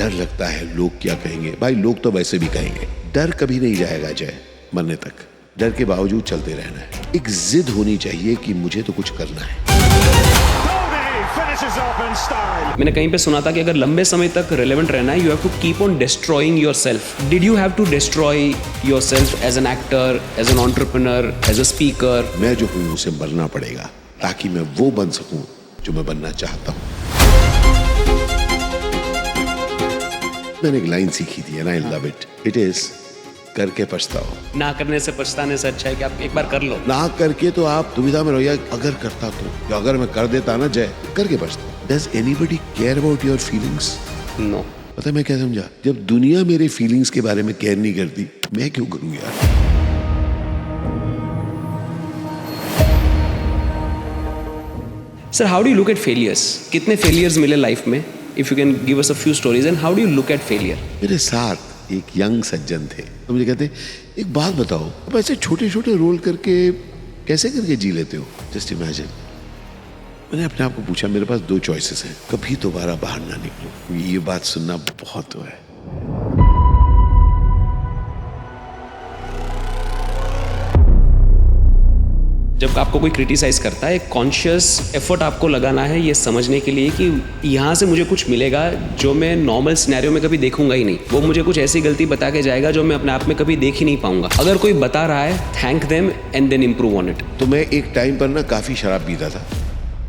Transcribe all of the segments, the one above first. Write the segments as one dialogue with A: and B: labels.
A: डर लगता है लोग क्या कहेंगे। भाई लोग तो वैसे भी कहेंगे, डर कभी नहीं जाएगा जय, मरने तक डर के बावजूद चलते रहना है। एक जिद होनी चाहिए कि मुझे तो कुछ करना है।
B: मैंने कहीं पे सुना था कि अगर लंबे समय तक रेलेवेंट रहना है, you have to keep on destroying yourself. Did you have to destroy yourself as an actor, as an entrepreneur, as a speaker?
A: मैं जो हूँ उसे मरना पड़ेगा ताकि मैं वो बन सकूं जो मैं बनना चाहता हूँ। मैंने एक लाइन सीखी थी and I love it. It is करके पछताओ।
B: ना करने से पछताने से अच्छा है कि आप एक बार कर लो।
A: ना करके तो आप दुविधा में रहो, यार अगर करता तो, या अगर मैं कर देता ना जय, करके पछताओ। Does anybody care about your feelings?
B: No.
A: पता है मैं क्या समझा? जब दुनिया मेरे फीलिंग्स के बारे में केयर नहीं करती, मैं क्यों करूं यार?
B: Sir, how do you look at failures? कितने फेलियर्स मिले लाइफ में? If you can give us a few stories, and how do you look at failure?
A: मेरे साथ एक यंग सज्जन थे, तो मुझे कहते एक बात बताओ, अब ऐसे छोटे छोटे रोल करके कैसे करके जी लेते हो? Just imagine. मैंने अपने आप को पूछा, मेरे पास दो चॉइसेस हैं, कभी दोबारा बाहर ना निकलो। ये बात सुनना बहुत हुआ है।
B: जब आपको कोई क्रिटिसाइज करता है, एक कॉन्शियस एफर्ट आपको लगाना है ये समझने के लिए कि यहाँ से मुझे कुछ मिलेगा जो मैं नॉर्मल सिनेरियो में कभी देखूंगा ही नहीं। वो मुझे कुछ ऐसी गलती बता के जाएगा जो मैं अपने आप में कभी देख ही नहीं पाऊंगा। अगर कोई बता रहा है, thank them and then improve on it.
A: तो मैं एक टाइम पर ना काफी शराब पीता था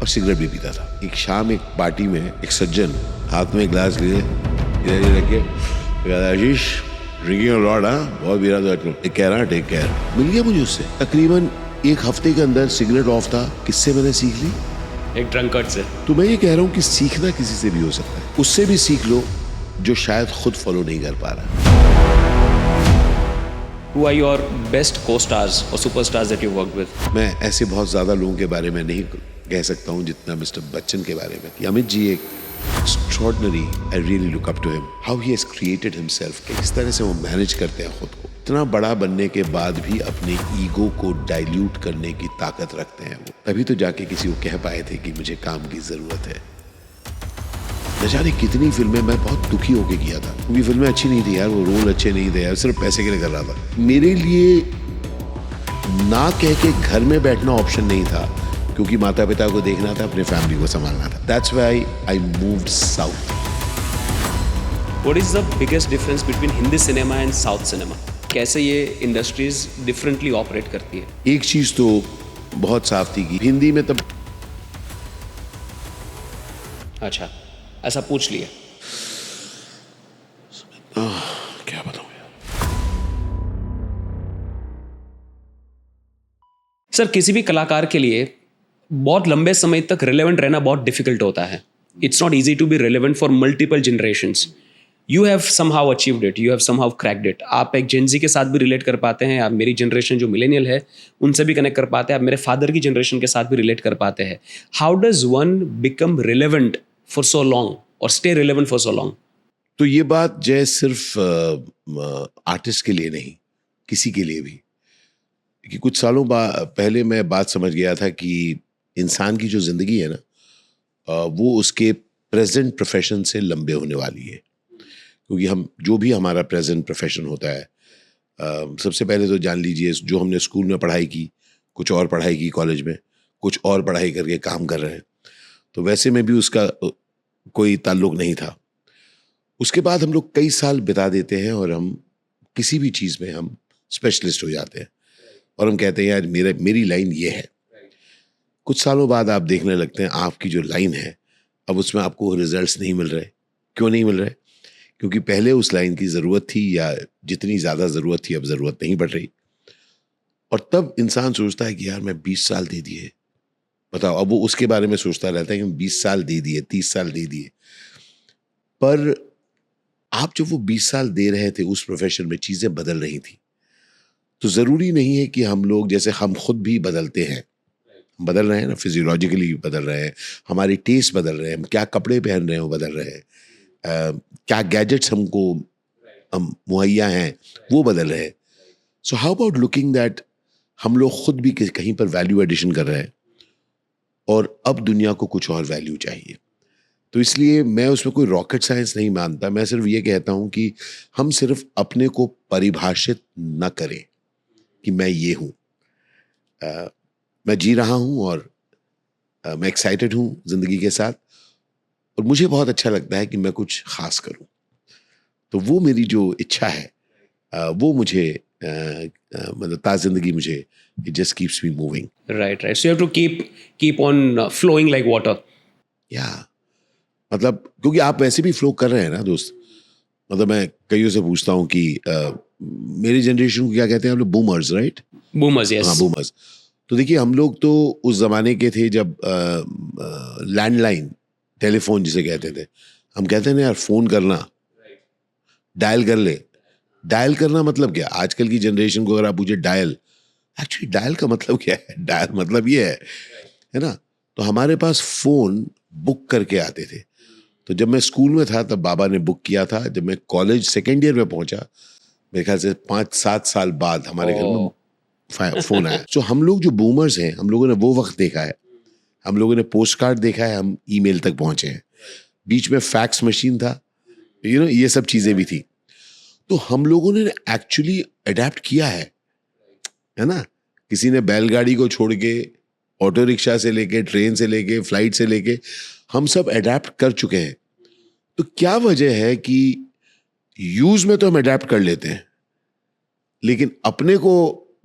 A: और सिगरेट भी पीता था। एक शाम एक पार्टी में एक सज्जन हाथ में ग्लास लिए रख के, आशीष ड्रिंकिंग लॉट, बहुत पी रहा था, कह रहा टेक केयर। मिल गया मुझे उससे। तकरीबन एक हफ्ते के अंदर सिगरेट ऑफ था। किससे मैंने सीख ली?
B: एक ड्रंकर्ड से।
A: तो मैं ये कह रहा हूँ कि सीखना किसी से भी हो सकता है। उससे भी सीख लो जो शायद खुद फॉलो नहीं कर पा रहा।
B: Who are your best co-stars or superstars that you worked with?
A: मैं ऐसे बहुत ज्यादा लोगों के बारे में नहीं कह सकता हूँ जितना मिस्टर बच्चन के बारे में। अमित जी एक extraordinary, I really look up to him. How he has created himself. किस तरह से वो मैनेज करते हैं खुद को। इतना बड़ा बनने के बाद भी अपने ईगो को डाइल्यूट करने की ताकत रखते हैं वो। तभी तो जाके किसी को कह पाए थे कि मुझे काम की जरूरत है। न जाने कितनी फिल्में मैं बहुत दुखी होके किया था, क्योंकि फिल्में अच्छी नहीं थी यार, वो रोल अच्छे नहीं थे यार, सिर्फ पैसे के लिए कर रहा था। मेरे लिए ना कह के घर में बैठना ऑप्शन नहीं था, क्योंकि माता पिता को देखना था, अपने फैमिली को संभालना था। That's why I moved south.
B: What is the biggest difference between Hindi cinema and south cinema? कैसे ये इंडस्ट्रीज डिफरेंटली ऑपरेट करती है?
A: एक चीज तो बहुत साफ थी कि हिंदी में तब
B: अच्छा, ऐसा पूछ लिया।
A: क्या बताऊं यार।
B: सर, किसी भी कलाकार के लिए बहुत लंबे समय तक रिलेवेंट रहना बहुत डिफिकल्ट होता है। It's not easy to be relevant for multiple generations. You have somehow achieved it, you have somehow cracked it. आप एक जेनजी के साथ भी रिलेट कर पाते हैं, आप मेरी जनरेशन जो मिलेनियल है उनसे भी कनेक्ट कर पाते हैं, आप मेरे फादर की जनरेशन के साथ भी रिलेट कर पाते हैं। How does one become relevant for so long और stay relevant for so long?
A: तो ये बात जय सिर्फ आर्टिस्ट के लिए नहीं, किसी के लिए भी। कि कुछ सालों पहले मैं बात समझ गया था कि इंसान की जो जिंदगी है ना, वो उसके प्रेजेंट प्रोफेशन से लंबे होने वाली है। क्योंकि हम जो भी हमारा प्रेजेंट प्रोफेशन होता है, सबसे पहले तो जान लीजिए जो हमने स्कूल में पढ़ाई की, कुछ और पढ़ाई की कॉलेज में, कुछ और पढ़ाई करके काम कर रहे हैं, तो वैसे में भी उसका कोई ताल्लुक नहीं था। उसके बाद हम लोग कई साल बिता देते हैं और हम किसी भी चीज़ में हम स्पेशलिस्ट हो जाते हैं और हम कहते हैं यार मेरी लाइन ये है। कुछ सालों बाद आप देखने लगते हैं आपकी जो लाइन है अब उसमें आपको रिजल्ट्स नहीं मिल रहे। क्यों नहीं मिल रहे? क्योंकि पहले उस लाइन की ज़रूरत थी, या जितनी ज़्यादा ज़रूरत थी अब ज़रूरत नहीं पड़ रही। और तब इंसान सोचता है कि यार मैं 20 साल दे दिए, बताओ। अब वो उसके बारे में सोचता रहता है कि 20 साल दे दिए, 30 साल दे दिए। पर आप जब वो 20 साल दे रहे थे उस प्रोफेशन में, चीज़ें बदल रही थी। तो ज़रूरी नहीं है कि हम लोग, जैसे हम खुद भी बदलते हैं, बदल रहे हैं ना, फिजियोलॉजिकली बदल रहे हैं, हमारे टेस्ट बदल रहे हैं, हम क्या कपड़े पहन रहे हैं वो बदल रहे हैं, क्या गैजेट्स हमको मुहैया हैं वो बदल रहे हैं। So how about looking that हम लोग खुद भी कहीं पर वैल्यू एडिशन कर रहे हैं और अब दुनिया को कुछ और वैल्यू चाहिए। तो इसलिए मैं उसमें कोई रॉकेट साइंस नहीं मानता, मैं सिर्फ ये कहता हूँ कि हम सिर्फ अपने को परिभाषित न करें कि मैं ये हूँ। मैं जी रहा हूँ और मैं एक्साइटेड हूँ ज़िंदगी के साथ, और मुझे बहुत अच्छा लगता है कि मैं कुछ खास करूँ। तो वो मेरी जो इच्छा है वो मुझे मतलब ज़िंदगी मुझे it just keeps me moving.
B: Right. So you have to keep on flowing like water.
A: Yeah. मतलब क्योंकि आप वैसे भी फ्लो कर रहे हैं ना दोस्त। मतलब मैं कईयों से पूछता हूँ कि मेरी जनरेशन को क्या कहते हैं हम लोग, बूमर्स, राइट?
B: Boomers, yes.
A: हाँ, बूमर्स। तो देखिए हम लोग तो उस जमाने के थे जब लैंडलाइन टेलीफोन जिसे कहते थे, हम कहते हैं ना यार फोन करना, डायल कर ले। डायल करना मतलब क्या? आजकल की जनरेशन को अगर आप पूछे डायल, एक्चुअली डायल का मतलब क्या है? डायल मतलब ये है ना? तो हमारे पास फोन बुक करके आते थे। तो जब मैं स्कूल में था तब बाबा ने बुक किया था। जब मैं कॉलेज सेकेंड ईयर में पहुंचा, मेरे ख्याल से 5-7 साल बाद हमारे घर में फोन आया। तो हम लोग जो बूमर्स हैं, हम लोगों ने वो वक्त देखा है, हम लोगों ने पोस्ट कार्ड देखा है, हम ईमेल तक पहुंचे हैं। बीच में फैक्स मशीन था, ये सब चीजें भी थी। तो हम लोगों ने एक्चुअली अडेप्ट किया है ना? किसी ने बैलगाड़ी को छोड़ के, ऑटो रिक्शा से लेके, ट्रेन से लेके, फ्लाइट से लेके, हम सब अडेप्ट कर चुके हैं। तो क्या वजह है कि यूज में तो हम अडेप्ट कर लेते हैं, लेकिन अपने को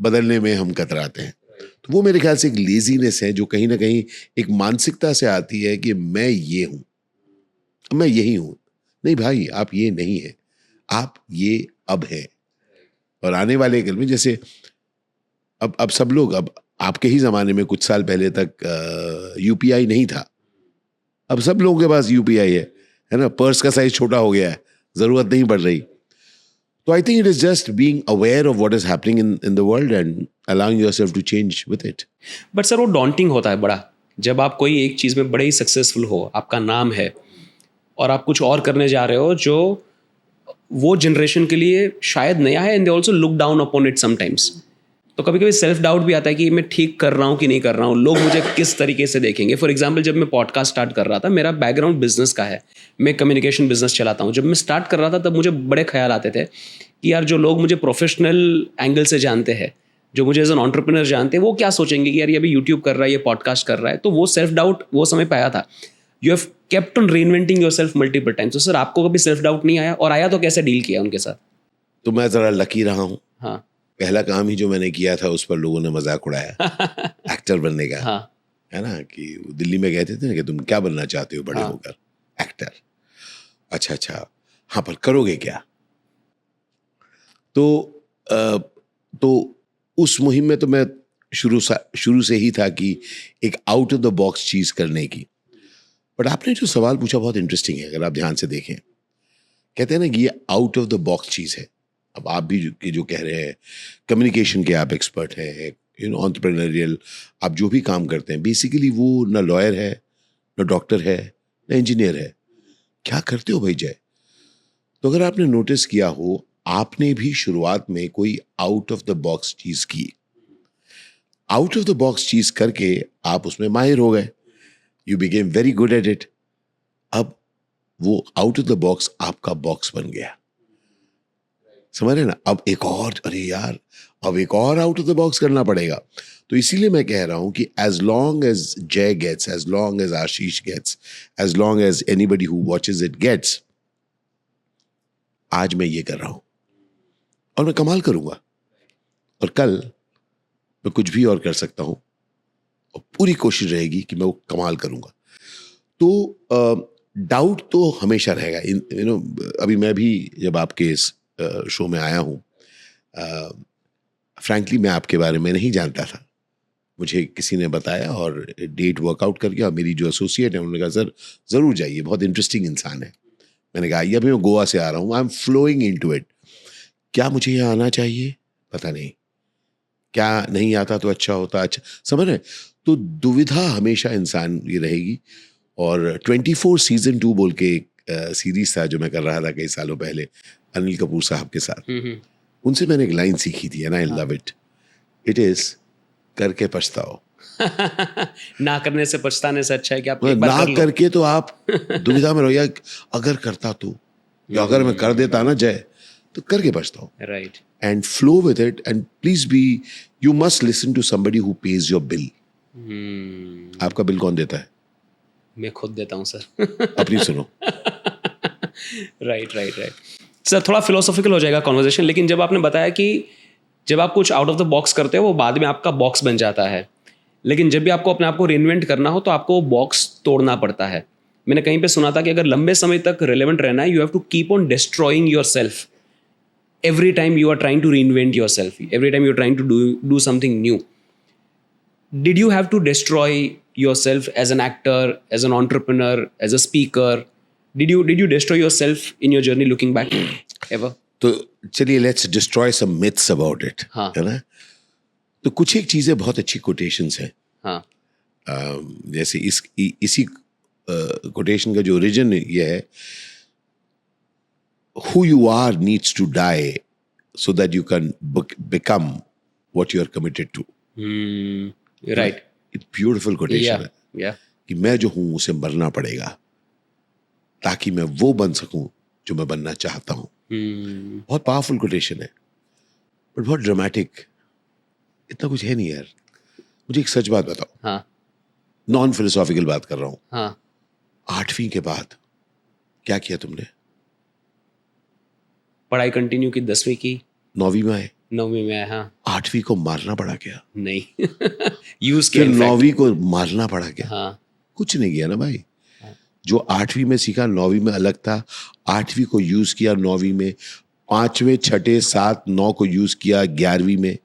A: बदलने में हम कतराते हैं। तो वो मेरे ख्याल से एक लेजीनेस है जो कहीं ना कहीं एक मानसिकता से आती है कि मैं ये हूं, मैं यही हूं। नहीं भाई, आप ये नहीं है, आप ये अब है। और आने वाले कल में जैसे अब सब लोग, अब आपके ही जमाने में कुछ साल पहले तक यूपीआई नहीं था, अब सब लोगों के पास यूपीआई है ना? पर्स का साइज छोटा हो गया है, जरूरत नहीं पड़ रही। तो I think it is just being aware of what is happening in the world and allowing yourself to change with it.
B: But sir वो डॉन्टिंग होता है बड़ा, जब आप कोई एक चीज़ में बड़े ही सक्सेसफुल हो, आपका नाम है और आप कुछ और करने जा रहे हो जो वो जनरेशन के लिए शायद नया है, and they also look down upon it sometimes. तो कभी कभी सेल्फ डाउट भी आता है कि मैं ठीक कर रहा हूँ कि नहीं कर रहा हूँ, लोग मुझे किस तरीके से देखेंगे। फॉर एग्जाम्पल, जब मैं पॉडकास्ट स्टार्ट कर रहा था, मेरा बैकग्राउंड बिजनेस का है, मैं कम्युनिकेशन बिजनेस चलाता हूँ। जब मैं स्टार्ट कर रहा था तब मुझे बड़े ख्याल आते थे कि यार जो लोग मुझे प्रोफेशनल एंगल से जानते हैं, जो मुझे एज एन एंटरप्रेन्योर जानते हैं, वो क्या सोचेंगे कि यार ये अभी यूट्यूब कर रहा है, ये पॉडकास्ट कर रहा है। तो वो सेल्फ डाउट वो समय पे आया था। You have kept on reinventing yourself multiple times. तो सर आपको कभी सेल्फ डाउट नहीं आया, और आया तो कैसे डील किया उनके साथ?
A: तो मैं जरा लकी रहा हूँ।
B: हाँ।
A: पहला काम ही जो मैंने किया था उस पर लोगों ने मजाक उड़ाया, एक्टर बनने का।
B: हाँ।
A: है ना? कि दिल्ली में कहते थे ना कि तुम क्या बनना चाहते हो बड़े
B: हाँ।
A: होकर? एक्टर। अच्छा, हाँ, पर करोगे क्या? तो उस मुहिम में तो मैं शुरू से ही था कि एक आउट ऑफ द बॉक्स चीज करने की। बट आपने जो सवाल पूछा बहुत इंटरेस्टिंग है, अगर आप ध्यान से देखें। कहते हैं ना कि ये आउट ऑफ द बॉक्स चीज है। अब आप भी जो कह रहे हैं, कम्युनिकेशन के आप एक्सपर्ट हैं, एंटरप्रेन्योरियल, आप जो भी काम करते हैं, बेसिकली वो ना लॉयर है, ना डॉक्टर है, ना इंजीनियर है। क्या करते हो भाई जय? तो अगर आपने नोटिस किया हो, आपने भी शुरुआत में कोई आउट ऑफ द बॉक्स चीज की। आउट ऑफ द बॉक्स चीज करके आप उसमें माहिर हो गए, you became very good at it. अब वो आउट ऑफ द बॉक्स आपका बॉक्स बन गया, समझ रहे ना? अब एक और, अरे यार, अब एक और आउट ऑफ द बॉक्स करना पड़ेगा। तो इसीलिए मैं कह रहा हूं कि as long as Jay gets, as long as Ashish gets, as long as anybody who watches it gets, आज मैं ये कर रहा हूं और मैं कमाल करूंगा, और कल मैं कुछ भी और कर सकता हूं, और पूरी कोशिश रहेगी कि मैं वो कमाल करूंगा। तो डाउट तो हमेशा रहेगा। अभी मैं भी जब आपके इस शो में आया हूं, फ्रैंकली मैं आपके बारे में नहीं जानता था। मुझे किसी ने बताया और डेट वर्कआउट कर गया। मेरी जो एसोसिएट है उन्होंने कहा सर ज़रूर जाइए, बहुत इंटरेस्टिंग इंसान है। मैंने कहा अभी मैं गोवा से आ रहा हूँ, I am flowing into it. क्या मुझे यहाँ आना चाहिए? पता नहीं। क्या नहीं आता तो अच्छा होता, अच्छा, समझ रहे? तो दुविधा हमेशा इंसान की रहेगी। और 24 सीजन 2 बोल के एक सीरीज था जो मैं कर रहा था कई सालों पहले अनिल कपूर साहब के साथ। उनसे मैंने एक लाइन सीखी थी, and I love it. It is करके पछताओ।
B: ना करने से पछताने से अच्छा है कि आप एक बार
A: ना
B: कर लो.
A: करके तो आप दुविधा में रहो, या अगर करता तो, या अगर मैं कर देता ना जय, तो करके पछताओ.
B: Right.
A: And flow with it, and please you must listen to somebody who pays your bill. आपका बिल कौन देता है?
B: मैं खुद देता हूँ सर.
A: अपनी सुनो.
B: राइट. सर थोड़ा फिलोसॉफिकल हो जाएगा कॉन्वर्जेशन, लेकिन जब आपने बताया कि जब आप कुछ आउट ऑफ द बॉक्स करते हो वो बाद में आपका बॉक्स बन जाता है, लेकिन जब भी आपको अपने आप को रीइन्वेंट करना हो तो आपको वो बॉक्स तोड़ना पड़ता है. मैंने कहीं पे सुना था कि अगर लंबे समय तक रिलेवेंट रहना है, you have to keep on destroying yourself every time you are trying to reinvent yourself, every time you're trying to do something new. Did you have to destroy yourself as an actor, as an entrepreneur, as a speaker? Did you destroy yourself in your journey looking back ever?
A: तो चलिए let's destroy some myths about it.
B: हाँ.
A: है ना? तो कुछ एक चीजें बहुत अच्छी quotations हैं.
B: हाँ.
A: जैसे इसी quotation का जो origin ये है, who you are needs to die so that you can become what you are committed to.
B: Right.
A: It's beautiful quotation है
B: Yeah.
A: कि मैं जो हूं उसे मरना पड़ेगा ताकि मैं वो बन सकूं जो मैं बनना चाहता हूं. बहुत पावरफुल कोटेशन है, बट बहुत ड्रामेटिक. इतना कुछ है नहीं यार. मुझे एक सच बात बताओ.
B: हाँ.
A: नॉन फिलोसॉफिकल बात कर रहा हूं.
B: हाँ.
A: 8वीं के बाद क्या किया तुमने?
B: पढ़ाई कंटिन्यू की, 10वीं की,
A: 9वीं में आए,
B: 9वीं में आए. हाँ.
A: 8वीं को मारना पड़ा क्या?
B: नहीं. यूज
A: फिर
B: किया.
A: 9वीं को मारना पड़ा क्या?
B: हाँ.
A: कुछ नहीं किया ना भाई. जो 8वीं में सीखा 9वीं में अलग था. 8वीं को यूज किया 9वीं में, 5वें 6ठे 7 9 को यूज किया 11वीं में.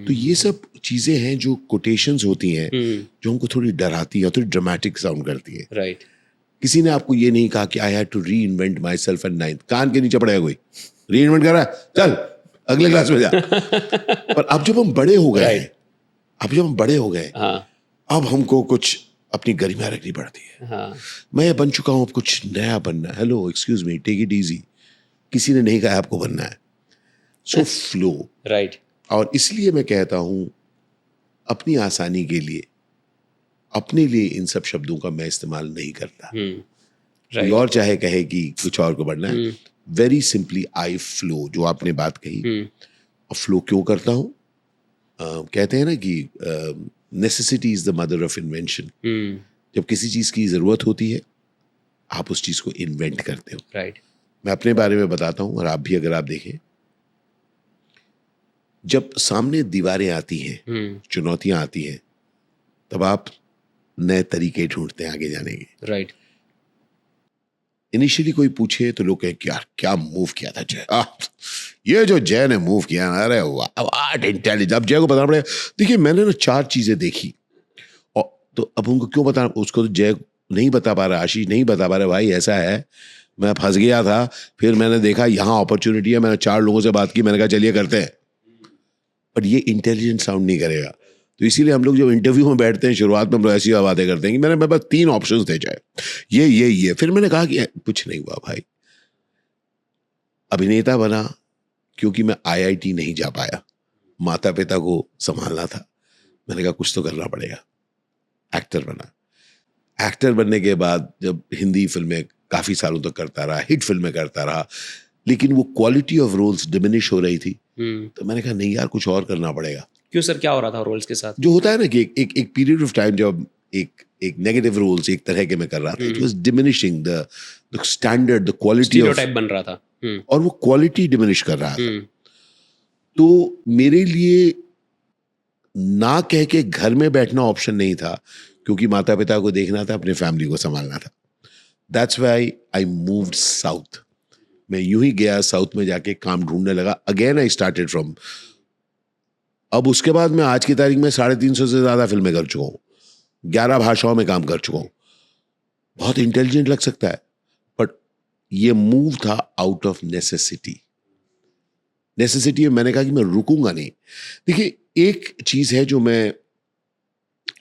A: तो ये सब चीजें हैं जो कोटेशंस होती हैं जो हमको थोड़ी डराती हैं, थोड़ी ड्रामेटिक साउंड करती हैं.
B: राइट.
A: किसी ने आपको ये नहीं कहा कि I had to reinvent myself at 9th. कान के नीचे पड़ेगा कोई री इन्वेंट कर रहा है, चल अगले क्लास में जा. पर अब जब हम बड़े हो गए,
B: हाँ.
A: अब हमको कुछ अपनी गरिमा रखनी पड़ती है.
B: हाँ.
A: मैं ये बन चुका हूं, अब कुछ नया बनना है. Hello excuse me, take it easy. किसी ने नहीं कहा आपको बनना है. So flow.
B: राइट.
A: और इसलिए मैं कहता हूं, अपनी आसानी के लिए अपने लिए इन सब शब्दों का मैं इस्तेमाल नहीं करता. कोई और चाहे कहे कि कुछ और को बढ़ना है, वेरी सिंपली आई फ्लो. जो आपने बात कही, और फ्लो क्यों करता हूं? कहते हैं ना कि necessity is the mother of invention. जब किसी चीज की जरूरत होती है, आप उस चीज को इन्वेंट करते हो.
B: राइट.
A: मैं अपने बारे में बताता हूं, और आप भी अगर आप देखें, जब सामने दीवारें आती हैं, चुनौतियां आती हैं, तब आप नए तरीके ढूंढते हैं आगे जाने के.
B: राइट.
A: इनिशियली कोई पूछे तो लोग कहें कि यार क्या मूव किया था जय. ये जो जय ने मूव किया ना, अरे वाट इंटेलिजेंट. अब जय को बताना पड़ेगा. देखिए मैंने ना 4 चीजें देखी, और तो अब उनको क्यों बताना? उसको तो जय नहीं बता पा रहा, आशीष नहीं बता पा रहा. भाई ऐसा है, मैं फंस गया था, फिर मैंने देखा यहाँ अपॉर्चुनिटी है, मैंने 4 लोगों से बात की, मैंने कहा चलिए करते हैं. बट ये इंटेलिजेंट साउंड नहीं करेगा. तो इसीलिए हम लोग जब इंटरव्यू में बैठते हैं, शुरुआत में हम लोग ऐसी बातें करते हैं कि मेरे पास 3 ऑप्शंस थे चाहे ये. फिर मैंने कहा कि कुछ नहीं हुआ भाई. अभिनेता बना क्योंकि मैं IIT नहीं जा पाया, माता पिता को संभालना था. मैंने कहा कुछ तो करना पड़ेगा. एक्टर बना. एक्टर बनने के बाद जब हिंदी फिल्में काफी सालों तक करता रहा, हिट फिल्में करता रहा, लेकिन वो क्वालिटी ऑफ रोल्स डिमिनिश हो रही थी. तो मैंने कहा नहीं यार, कुछ और करना पड़ेगा.
B: क्यों सर, क्या हो रहा था रोल्स के साथ?
A: जो होता है ना कि एक पीरियड ऑफ टाइम जब एक नेगेटिव रोल्स एक तरह के मैं कर रहा था, it was diminishing the standard, the quality of,
B: stereotype बन रहा था.
A: और वो क्वालिटी डिमिनिश कर रहा था. तो मेरे लिए ना कह के घर में बैठना ऑप्शन नहीं था, क्योंकि माता पिता को देखना था, अपने फैमिली को संभालना था. That's why I moved south. मैं यूं ही गया, साउथ में जाके काम ढूंढने लगा. Again I started from. अब उसके बाद मैं आज की तारीख में 350 से ज्यादा फिल्में कर चुका हूं, 11 भाषाओं में काम कर चुका हूं. बहुत इंटेलिजेंट लग सकता है, बट ये मूव था आउट ऑफ नेसेसिटी. में मैंने कहा कि मैं रुकूंगा नहीं. देखिए एक चीज है जो मैं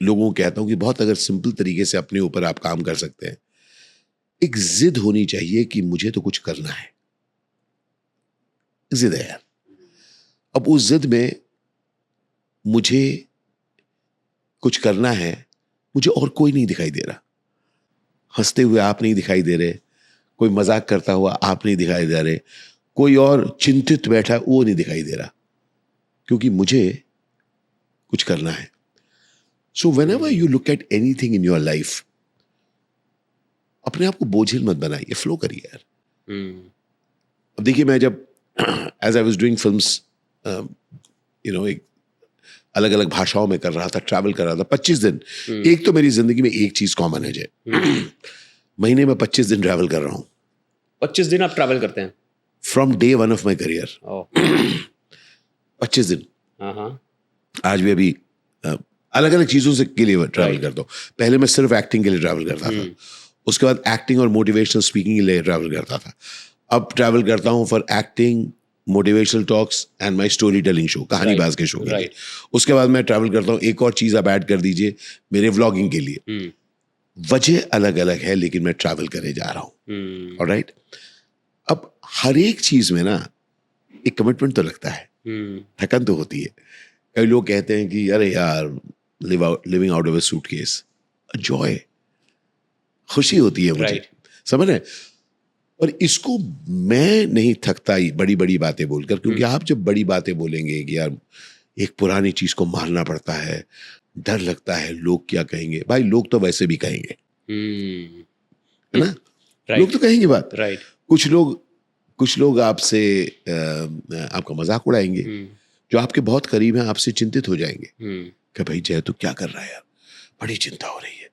A: लोगों को कहता हूं कि बहुत अगर सिंपल तरीके से अपने ऊपर आप काम कर सकते हैं, एक जिद होनी चाहिए कि मुझे तो कुछ करना है. जिद है यार. अब उस जिद में मुझे कुछ करना है, मुझे और कोई नहीं दिखाई दे रहा। हंसते हुए आप नहीं दिखाई दे रहे, कोई मजाक करता हुआ आप नहीं दिखाई दे रहे, कोई और चिंतित बैठा वो नहीं दिखाई दे रहा, क्योंकि मुझे कुछ करना है। So whenever you look at anything in your life, अपने आप को बोझिल मत बनाइए, फ्लो करिए यार। अब देखिए, मैं जब as I was doing films, एक अलग अलग भाषाओं में कर रहा था, ट्रैवल कर रहा था 25 दिन। एक तो मेरी जिंदगी में एक चीज कॉमन है जय, महीने में 25 दिन ट्रैवल कर रहा हूं।
B: 25 दिन आप ट्रैवल करते हैं?
A: From day one of my career 25 दिन। आज भी अभी अलग अलग चीजों से के लिए ट्रैवल करता हूँ। पहले मैं सिर्फ एक्टिंग के लिए ट्रैवल करता था, उसके बाद एक्टिंग और मोटिवेशनल स्पीकिंग के लिए ट्रैवल करता था। अब ट्रैवल करता हूँ for acting, motivational talks and my story telling show, कहानीबाज के शो के लिए। उसके बाद मैं ट्रैवल करता हूँ, एक और चीज आप ऐड कर दीजिए, मेरे व्लॉगिंग के लिए। वजह अलग अलग है, लेकिन मैं ट्रैवल करे जा रहा हूँ। ऑलराइट, अब हर एक चीज में ना एक कमिटमेंट तो लगता है, थकन तो होती है। कई लोग कहते हैं कि अरे यार, living out of a suitcase, Joy, खुशी होती है मुझे, समझ रहे? और इसको मैं नहीं थकता बड़ी बड़ी बातें बोलकर, क्योंकि आप जब बड़ी बातें बोलेंगे कि यार एक पुरानी चीज को मारना पड़ता है, डर लगता है लोग क्या कहेंगे, भाई लोग तो वैसे भी कहेंगे, है ना? लोग तो कहेंगे बात। कुछ लोग आपसे आपका मजाक उड़ाएंगे, जो आपके बहुत करीब हैं आपसे चिंतित हो जाएंगे कि भाई जय तू क्या कर रहा है यार, बड़ी चिंता हो रही है।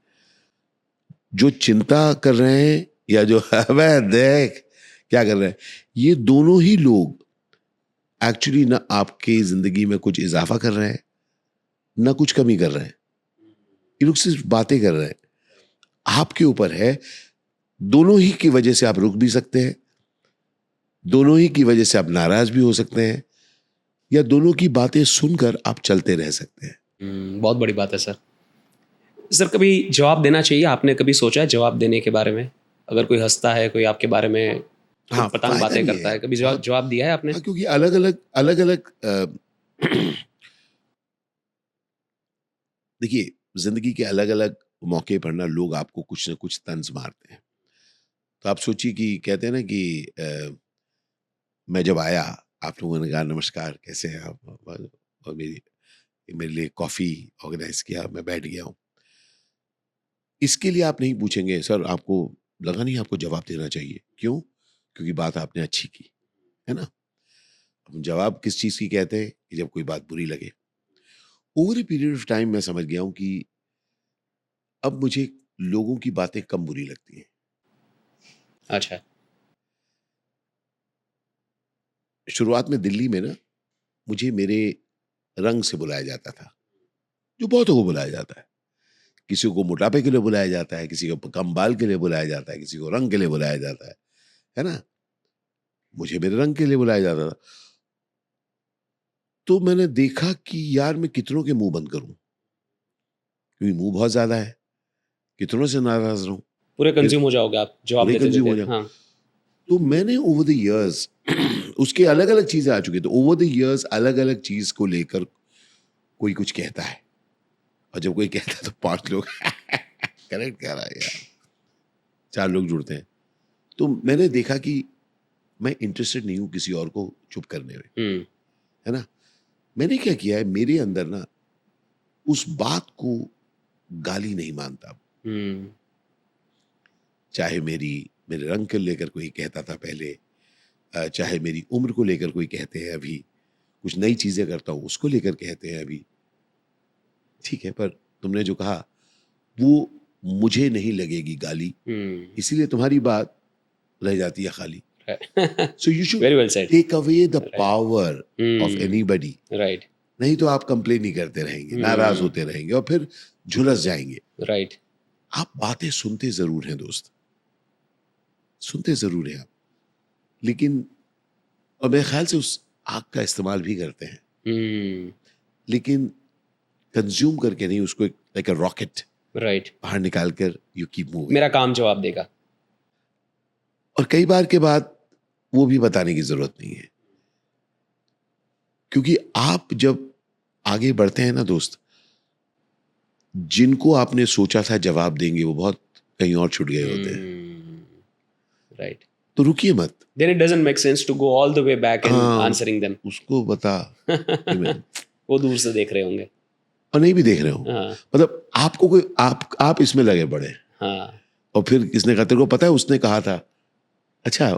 A: जो चिंता कर रहे हैं या जो वह देख क्या कर रहे हैं, ये दोनों ही लोग एक्चुअली ना आपके जिंदगी में कुछ इजाफा कर रहे हैं ना कुछ कमी कर रहे हैं। ये लोग सिर्फ बातें कर रहे हैं। आपके ऊपर है, दोनों ही की वजह से आप रुक भी सकते हैं, दोनों ही की वजह से आप नाराज भी हो सकते हैं, या दोनों की बातें सुनकर आप चलते रह सकते हैं।
B: बहुत बड़ी बात है सर। सर, कभी जवाब देना चाहिए? आपने कभी सोचा है जवाब देने के बारे में? अगर कोई हंसता है, कोई आपके बारे में पतंग बातें करता है, कभी जवाब दिया है आपने?
A: क्योंकि अलग अलग देखिए, जिंदगी के अलग अलग मौके पर ना लोग आपको कुछ ना कुछ तंज मारते हैं। तो आप सोचिए कि कहते हैं ना कि मैं जब आया, आप लोगों ने कहा नमस्कार कैसे हैं आप, और मेरे लिए कॉफी ऑर्गेनाइज किया, मैं बैठ गया हूँ। इसके लिए आप नहीं पूछेंगे सर आपको लगा नहीं आपको जवाब देना चाहिए, क्यों? क्योंकि बात आपने अच्छी की, है ना? अब जवाब किस चीज की कहते हैं कि जब कोई बात बुरी लगे। Over a period of time मैं समझ गया हूं कि अब मुझे लोगों की बातें कम बुरी लगती हैं।
B: अच्छा।
A: शुरुआत में दिल्ली में ना मुझे मेरे रंग से बुलाया जाता था, जो बहुतों को बुलाया जाता है। किसी को मोटापे के लिए बुलाया जाता है, किसी को कम बाल के लिए बुलाया जाता है, किसी को रंग के लिए बुलाया जाता है ना? मुझे मेरे रंग के लिए बुलाया जाता था। तो मैंने देखा कि यार मैं कितनों के मुंह बंद करूं, क्योंकि मुंह बहुत ज्यादा है, कितनों से नाराज रहूं,
B: पूरे कंज्यूम हो जाओगे आप जवाब
A: पूरे
B: देते
A: कंज्यूम हो
B: देते।
A: जाऊं।
B: हाँ।
A: तो मैंने ओवर द इयर्स उसके अलग अलग चीजें आ चुकी, तो ओवर द इयर्स अलग अलग चीज को लेकर कोई कुछ कहता है, और जब कोई कहता है तो 5 लोग करेक्ट कह रहा है यार, 4 लोग जुड़ते हैं। तो मैंने देखा कि मैं इंटरेस्टेड नहीं हूं किसी और को चुप करने में, है ना? मैंने क्या किया है, मेरे अंदर ना उस बात को गाली नहीं मानता। चाहे मेरे रंग को लेकर कोई कहता था पहले, चाहे मेरी उम्र को लेकर कोई कहते हैं अभी, कुछ नई चीजें करता हूं उसको लेकर कहते हैं अभी, ठीक है, पर तुमने जो कहा वो मुझे नहीं लगेगी गाली, इसीलिए तुम्हारी बात रह जाती है खाली। So you should
B: Very well said.
A: take away the
B: Right.
A: power of anybody.
B: Right.
A: नहीं तो आप कंप्लेन ही करते रहेंगे, नाराज होते रहेंगे और फिर झुलस जाएंगे।
B: Right.
A: आप बातें सुनते जरूर हैं दोस्त, सुनते जरूर हैं आप, लेकिन और मेरे ख्याल से उस आग का इस्तेमाल भी करते हैं, लेकिन कंज्यूम करके नहीं, उसको लाइक अ रॉकेट
B: Right.
A: बाहर निकाल कर यू कीप मूविंग।
B: मेरा काम जवाब देगा।
A: और कई बार के बाद वो भी बताने की जरूरत नहीं है, क्योंकि आप जब आगे बढ़ते हैं ना दोस्त, जिनको आपने सोचा था जवाब देंगे वो बहुत कहीं और छुट गए होते हैं,
B: राइट.
A: तो रुकिए मत,
B: Then it doesn't make sense to go all the way back and
A: हाँ,
B: answering them.
A: उसको बता कि मैं
B: वो दूर से देख रहे होंगे.
A: और नहीं भी देख रहे हो,
B: हाँ.
A: मतलब आपको कोई आप इसमें लगे पड़े,
B: हाँ.
A: और फिर किसने कहा, तेरे को पता है उसने कहा था, अच्छा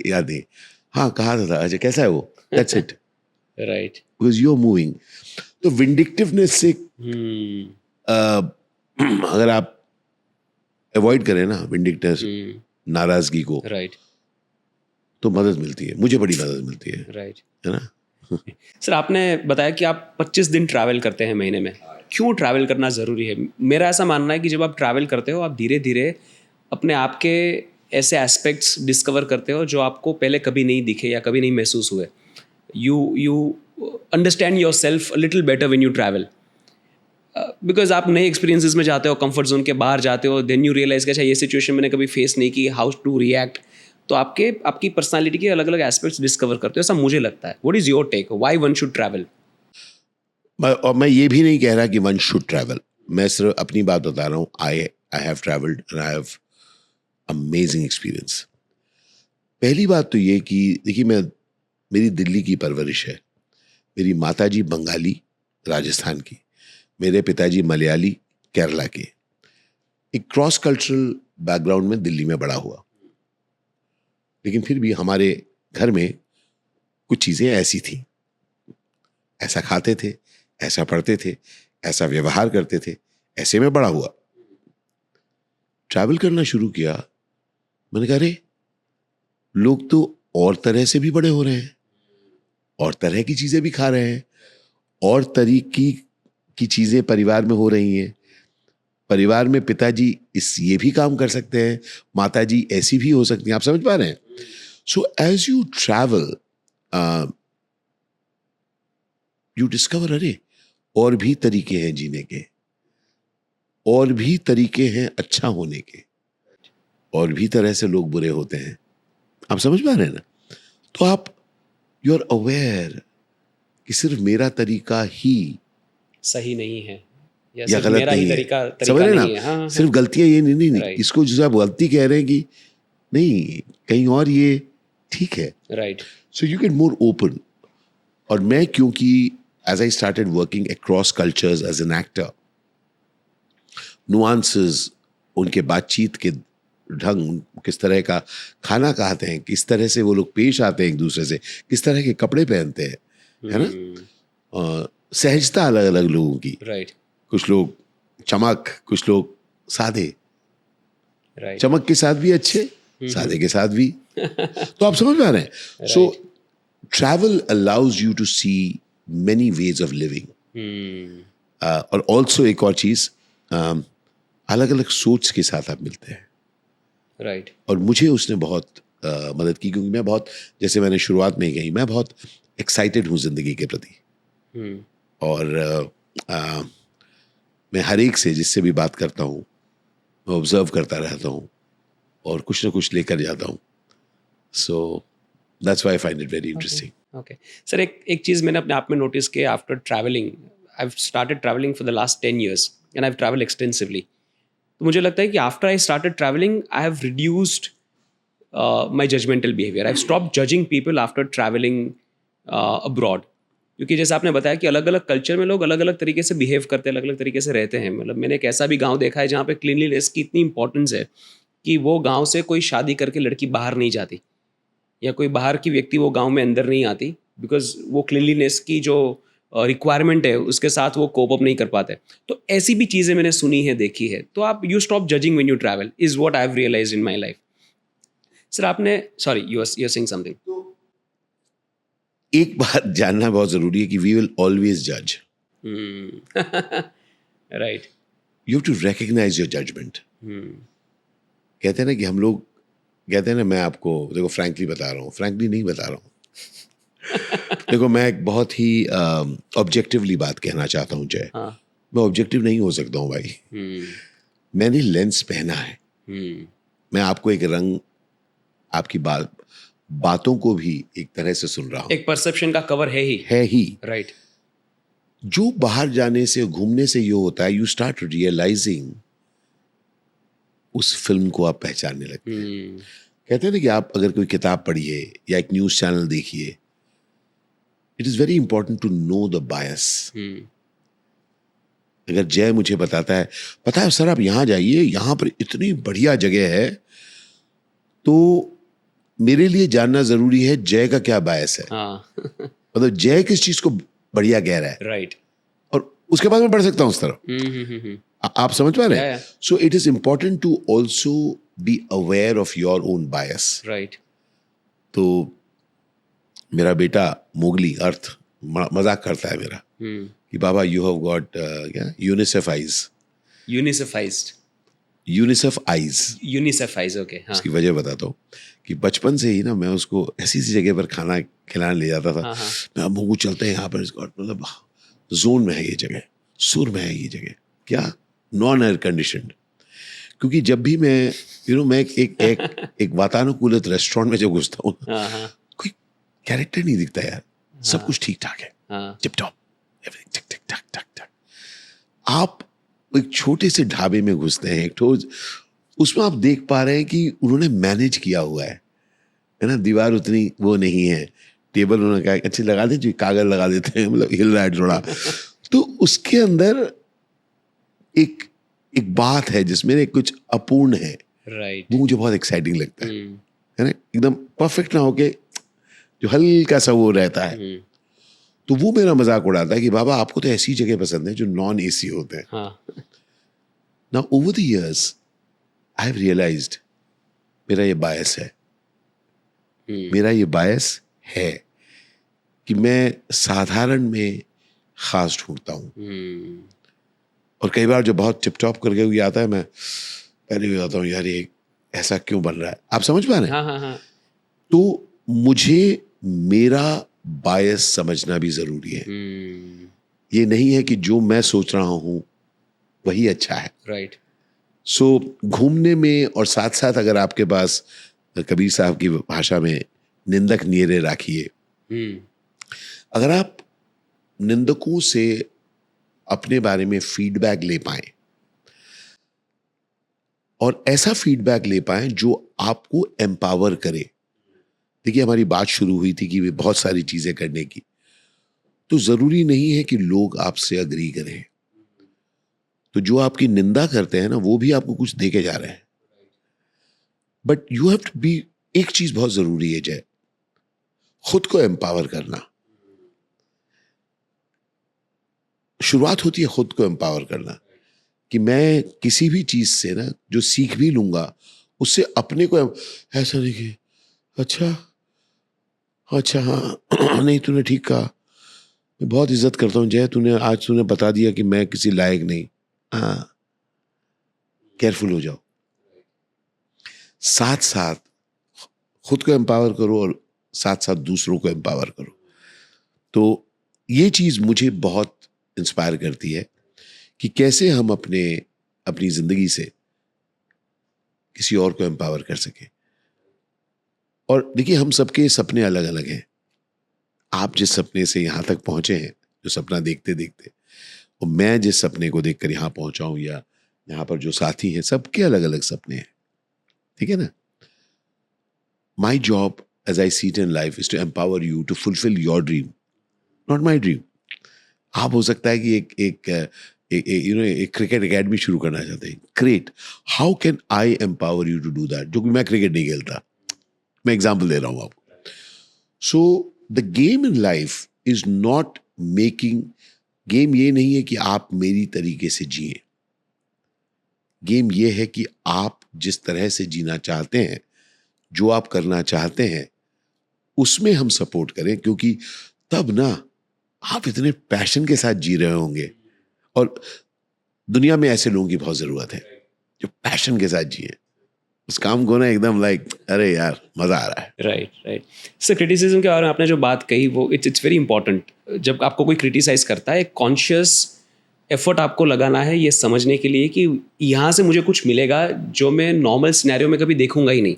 A: याद नहीं, हाँ कहा था, अच्छा कैसा है वो, that's it,
B: right.
A: Because you are moving. तो विंडिक्टिवनेस से अगर आप अवॉइड करें ना विंडिक्टिवनेस, नाराजगी को,
B: राइट.
A: तो मदद मिलती है, मुझे बड़ी मदद मिलती है,
B: राइट.
A: है ना.
B: सर आपने बताया कि आप 25 दिन ट्रैवल करते हैं महीने में. क्यों ट्रैवल करना ज़रूरी है? मेरा ऐसा मानना है कि जब आप ट्रैवल करते हो आप धीरे धीरे अपने आप के ऐसे एस्पेक्ट्स डिस्कवर करते हो जो आपको पहले कभी नहीं दिखे या कभी नहीं महसूस हुए. You understand your self little better when you travel, because आप नए एक्सपीरियंसेस में जाते हो, कंफर्ट जोन के बाहर जाते हो, देन यू रियलाइज कि अच्छा ये सिचुएशन मैंने कभी फेस नहीं की, हाउ टू रिएक्ट. तो आपकी पर्सनालिटी के अलग अलग एस्पेक्ट्स डिस्कवर करते हो, ऐसा मुझे लगता है. What is your take, why one should travel?
A: और मैं ये भी नहीं कह रहा कि वन शुड ट्रैवल, मैं सिर्फ अपनी बात बता रहा हूँ. I have travelled and I have amazing experience. पहली बात तो ये कि देखिए, मेरी दिल्ली की परवरिश है. मेरी माताजी बंगाली राजस्थान की, मेरे पिताजी मलयाली केरला के. एक क्रॉस कल्चरल बैकग्राउंड में दिल्ली में बड़ा हुआ, लेकिन फिर भी हमारे घर में कुछ चीज़ें ऐसी थी, ऐसा खाते थे, ऐसा पढ़ते थे, ऐसा व्यवहार करते थे, ऐसे में बड़ा हुआ. ट्रैवल करना शुरू किया, मैंने कहा अरे लोग तो और तरह से भी बड़े हो रहे हैं, और तरह की चीज़ें भी खा रहे हैं, और तरीके की चीज़ें परिवार में हो रही हैं. परिवार में पिताजी ये भी काम कर सकते हैं, माताजी ऐसी भी हो सकती हैं. आप समझ पा रहे हैं? So as you travel you discover, अरे और भी तरीके हैं जीने के, और भी तरीके हैं अच्छा होने के, और भी तरह से लोग बुरे होते हैं. आप समझ पा रहे हैं ना? तो आप यू आर अवेयर कि सिर्फ मेरा तरीका ही
B: सही नहीं है
A: या
B: सिर्फ
A: गलत
B: मेरा ही
A: नहीं है.
B: तरीका
A: समझ रहे हैं
B: नहीं है.
A: ना?
B: हाँ,
A: सिर्फ गलतियां ये नहीं.
B: Right.
A: इसको जो आप गलती कह रहे हैं कि नहीं, कहीं और ये ठीक है.
B: Right.
A: So you get more open. और मैं क्योंकि as I started working across cultures as an actor, nuances, उनके बातचीत के ढंग, किस तरह का खाना खाते हैं, किस तरह से वो लोग पेश आते हैं एक दूसरे से, किस तरह के कपड़े पहनते हैं, है ना, सहजता अलग अलग लोगों की.
B: राइट.
A: कुछ लोग चमक, कुछ लोग सादे.
B: राइट.
A: चमक के साथ भी अच्छे, सादे के साथ भी. तो आप समझ पा रहे हैं? So travel allows you to see many ways of living. और ऑल्सो एक और चीज, अलग अलग सोच के साथ आप मिलते हैं.
B: राइट.
A: और मुझे उसने बहुत मदद की, क्योंकि मैं बहुत, जैसे मैंने शुरुआत में ही कही, मैं बहुत एक्साइटेड हूँ जिंदगी के प्रति. और मैं हर एक से जिससे भी बात करता हूँ मैं ऑब्जर्व करता रहता हूँ और कुछ ना कुछ लेकर जाता हूँ. So that's why I find it very interesting.
B: Okay sir, एक चीज़ मैंने अपने आप में नोटिस किया after travelling. I have started travelling for the last 10 years and I have travel extensively. तो मुझे लगता है कि after I started travelling I have reduced my judgmental behaviour. I have stop judging people after travelling abroad. क्योंकि जैसे आपने बताया कि अलग अलग कल्चर में लोग अलग अलग तरीके से बिहेव करते हैं, अलग अलग तरीके से रहते हैं. मतलब मैंने एक ऐसा भी गांव देखा है जहाँ पे क्लीनलीनेस की इतनी इंपॉर्टेंस है कि वो गांव से कोई शादी करके लड़की बाहर नहीं जाती, या कोई बाहर की व्यक्ति वो गांव में अंदर नहीं आती, बिकॉज वो क्लीनलीनेस की जो रिक्वायरमेंट है उसके साथ वो कोप अप नहीं कर पाते. तो ऐसी भी चीज़ें मैंने सुनी है, देखी है. तो आप you stop judging when you travel is what I have realised in my life. Sir आपने, sorry, you are saying something.
A: एक बात जानना बहुत जरूरी है कि वी विल ऑलवेज जज.
B: Right.
A: You have to recognise your judgement. कहते हैं ना कि हम लोग कहते हैं ना, मैं आपको देखो फ्रैंकली बता रहा हूँ, फ्रैंकली नहीं बता रहा हूँ. देखो मैं एक बहुत ही ऑब्जेक्टिवली बात कहना चाहता हूँ जय. मैं ऑब्जेक्टिव नहीं हो सकता हूँ भाई. मैंने लेंस पहना है. मैं आपको एक रंग, आपकी बातों को भी एक तरह से सुन रहा हूँ.
B: एक परसेप्शन का कवर है ही.
A: है ही.
B: राइट.
A: जो बाहर जाने से, घूमने से ये होता है, यू स्टार्ट रियलाइजिंग, उस फिल्म को आप पहचानने लगते हैं। कहते हैं ना कि आप अगर कोई किताब पढ़िए या एक न्यूज चैनल देखिए, it is very important to know the bias. अगर जय मुझे बताता है, पता है सर आप यहां जाइए, यहां पर इतनी बढ़िया जगह है, तो मेरे लिए जानना जरूरी है जय का क्या बायस है। मतलब जय किस चीज को बढ़िया कह रहा है,
B: राइट,
A: और उसके बाद मैं पढ़ सकता हूं उस तरफ। आप समझ पा रहे हैं? So it is important to also be aware of your own bias.
B: Right.
A: तो मेरा बेटा मोगली अर्थ मजाक करता है मेरा कि बाबा यू हैव गॉट क्या UNICEF eyes. UNICEF eyes,
B: okay.
A: उसकी वजह बताता हूँ कि बचपन से ही ना मैं उसको ऐसी सी जगह पर खाना खिलाने ले जाता था। मैं मोगू चलते हैं यहाँ पर, मतलब जोन में है ये जगह, सुर में है ये जगह, क्या नॉन एयर कंडीशनड। क्योंकि जब भी मैं मैं एक वातानुकूलित रेस्टोरेंट में जब घुसता हूँ, कोई कैरेक्टर नहीं दिखता यार, सब कुछ ठीक ठाक है, टिप टॉप, एवरीथिंग टिक टिक टक टक टक। आप एक छोटे से ढाबे में घुसते हैं, एक ठोस, उसमें आप देख पा रहे हैं कि उन्होंने मैनेज किया हुआ है ना। दीवार उतनी वो नहीं है, टेबल उन्होंने कहा अच्छी लगा दे, जो कागज लगा देते हैं, मतलब हिल रहा है थोड़ा। तो उसके अंदर एक बात है जिसमें कुछ अपूर्ण है।
B: राइट।
A: वो मुझे बहुत एक्साइटिंग लगता है ना, एकदम परफेक्ट ना होके जो हल्का सा वो रहता है। तो वो मेरा मजाक उड़ाता है कि बाबा आपको तो ऐसी जगह पसंद है जो नॉन एसी होते हैं। Now over the years I have realised मेरा ये बायस है। मेरा ये बायस है कि मैं साधारण में खास ढूंढता हूँ। और कई बार जो बहुत टिप टॉप करके हुई आता है, मैं पहले भी जाता हूँ यार ये ऐसा क्यों बन रहा है। आप समझ पा रहे हैं? तो मुझे मेरा बायस समझना भी जरूरी है। ये नहीं है कि जो मैं सोच रहा हूं वही अच्छा है।
B: राइट।
A: सो घूमने में, और साथ साथ अगर आपके पास कबीर साहब की भाषा में निंदक नियरे राखिए। अगर आप निंदकों से अपने बारे में फीडबैक ले पाए, और ऐसा फीडबैक ले पाए जो आपको एम्पावर करे। देखिए हमारी बात शुरू हुई थी कि बहुत सारी चीजें करने की, तो जरूरी नहीं है कि लोग आपसे अग्री करें। तो जो आपकी निंदा करते हैं ना, वो भी आपको कुछ दे के जा रहे हैं। But you have to be, एक चीज बहुत जरूरी है जय, खुद को एम्पावर करना। शुरुआत होती है खुद को एम्पावर करना, कि मैं किसी भी चीज से ना जो सीख भी लूंगा, उससे अपने को ऐसा नहीं कि अच्छा हाँ नहीं तूने ठीक कहा, मैं बहुत इज्जत करता हूँ जय, तूने बता दिया कि मैं किसी लायक नहीं। हाँ, केयरफुल हो जाओ। साथ साथ खुद को एम्पावर करो और साथ साथ दूसरों को एम्पावर करो। तो ये चीज मुझे बहुत इंस्पायर करती है कि कैसे हम अपनी जिंदगी से किसी और को एम्पावर कर सके। और देखिए हम सबके सपने अलग अलग हैं। आप जिस सपने से यहां तक पहुंचे हैं, जो सपना देखते देखते, और मैं जिस सपने को देखकर यहां पहुंचा हूं, या यहां पर जो साथी हैं, सबके अलग अलग सपने हैं। ठीक है ना? My job as I see it in life is to empower you to fulfil your dream, not my dream. आप हो सकता है कि एक क्रिकेट एकेडमी शुरू करना चाहते हैं। Great, how can I empower you to do that? जो कि मैं क्रिकेट नहीं खेलता, मैं एग्जाम्पल दे रहा हूं आपको। So the game in life is not making, game ये नहीं है कि आप मेरी तरीके से जिए। गेम ये है कि आप जिस तरह से जीना चाहते हैं, जो आप करना चाहते हैं, उसमें हम सपोर्ट करें। क्योंकि तब ना आप इतने पैशन के साथ जी रहे होंगे, और दुनिया में ऐसे लोगों की बहुत जरूरत है जो पैशन के साथ जिए उस काम को ना, एकदम लाइक अरे यार मजा आ रहा है।
B: राइट। सर क्रिटिसिज्म के बारे में आपने जो बात कही, वो इट्स वेरी इंपॉर्टेंट। जब आपको कोई क्रिटिसाइज करता है, एक कॉन्शियस एफर्ट आपको लगाना है ये समझने के लिए कि यहाँ से मुझे कुछ मिलेगा जो मैं नॉर्मल सिनेरियो में कभी देखूंगा ही नहीं।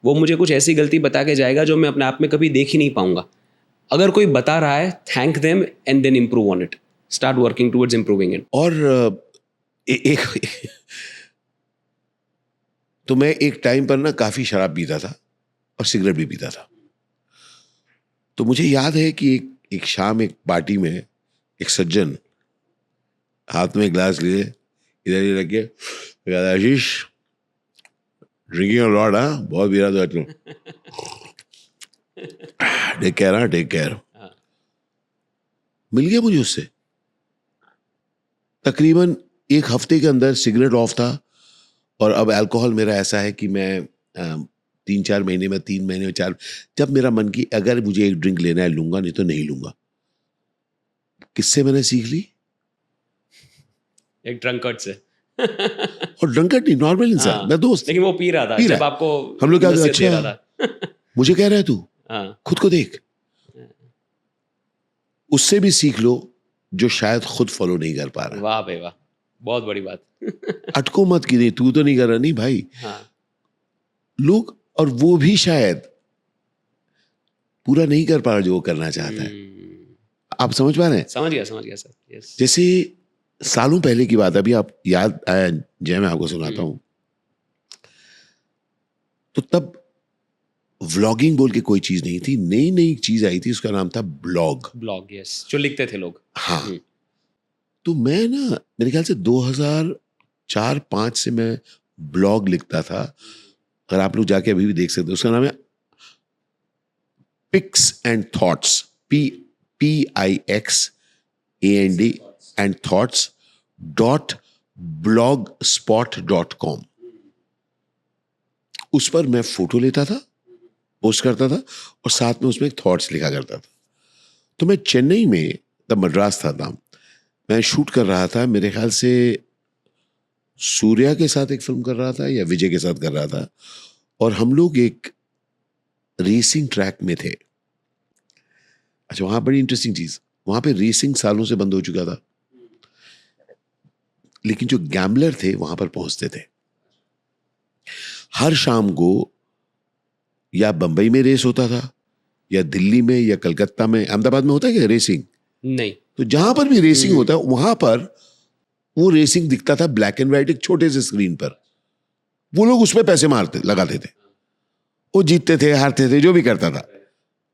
B: वो मुझे कुछ ऐसी गलती बता के जाएगा जो मैं अपने आप में कभी देख ही नहीं पाऊंगा। अगर कोई बता रहा है, thank them and then improve on it. Start working towards improving it.
A: और एक तो मैं एक टाइम पर ना काफी शराब पीता था और सिगरेट भी पीता था। तो मुझे याद है कि एक शाम एक पार्टी में एक सज्जन हाथ में गिलास लिए इधर ही रख के कहता, आशीष ड्रिंकिंग अ लॉट, हाँ बहुत पी रहा था तुम, टेक केयर, हाँ टेक केयर। मिल गया मुझे उससे। तकरीबन एक हफ्ते के अंदर सिगरेट ऑफ था और अब अल्कोहल मेरा ऐसा है कि मैं 3-4 महीने में, 3 महीने में 4, जब मेरा मन की अगर मुझे एक ड्रिंक लेना है लूंगा, नहीं तो नहीं लूंगा। किससे मैंने सीख ली?
B: एक ड्रंकर्ड से।
A: और ड्रंकर्ड नहीं, नॉर्मल इंसान,
B: हाँ,
A: मैं दोस्त।
B: लेकिन वो पी रहा था
A: पी
B: जब
A: रहा।
B: आपको
A: हम लोग क्या,
B: नसीहत दे
A: अच्छा
B: रहा था।
A: मुझे कह रहा है तू
B: हाँ,
A: खुद को देख। उससे भी सीख लो जो शायद खुद फॉलो नहीं कर पा रहा।
B: वाह भाई वाह, बहुत बड़ी बात।
A: अटको मत कि नहीं तू तो नहीं कर रहा, नहीं भाई,
B: हाँ,
A: लोग, और वो भी शायद पूरा नहीं कर पा रहा जो वो करना चाहता है। आप समझ पा रहे हैं?
B: समझ गया सर। यस।
A: जैसे सालों पहले की बात है, अभी आप याद आया जय, मैं आपको सुनाता हूं। तो तब व्लॉगिंग बोल के कोई चीज नहीं थी, नई नई चीज आई थी, उसका नाम था ब्लॉग।
B: ब्लॉग, यस, जो लिखते थे लोग।
A: हाँ, तो मैं ना मेरे ख्याल से 2004-5 से मैं ब्लॉग लिखता था। अगर आप लोग जाके अभी भी देख सकते हो, उसका नाम है pix and thoughts, PIXAND and thoughts .blogspot.com। उस पर मैं फोटो लेता था, पोस्ट करता था और साथ में उसमें थॉट्स लिखा करता था। तो मैं चेन्नई में, तब मद्रास था नाम, मैं शूट कर रहा था, मेरे ख्याल से सूर्या के साथ एक फिल्म कर रहा था या विजय के साथ कर रहा था, और हम लोग एक रेसिंग ट्रैक में थे। अच्छा, वहां बड़ी इंटरेस्टिंग चीज, वहां पे रेसिंग सालों से बंद हो चुका था, लेकिन जो गैम्बलर थे वहां पर पहुंचते थे। हर शाम को या बंबई में रेस होता था, या दिल्ली में, या कलकत्ता में, अहमदाबाद में होता है क्या रेसिंग?
B: नहीं।
A: तो जहां पर भी रेसिंग होता है वहां पर वो रेसिंग दिखता था ब्लैक एंड व्हाइट, एक छोटे से स्क्रीन पर। वो लोग उसमें पैसे लगाते थे, वो जीतते थे, हारते थे, जो भी करता था।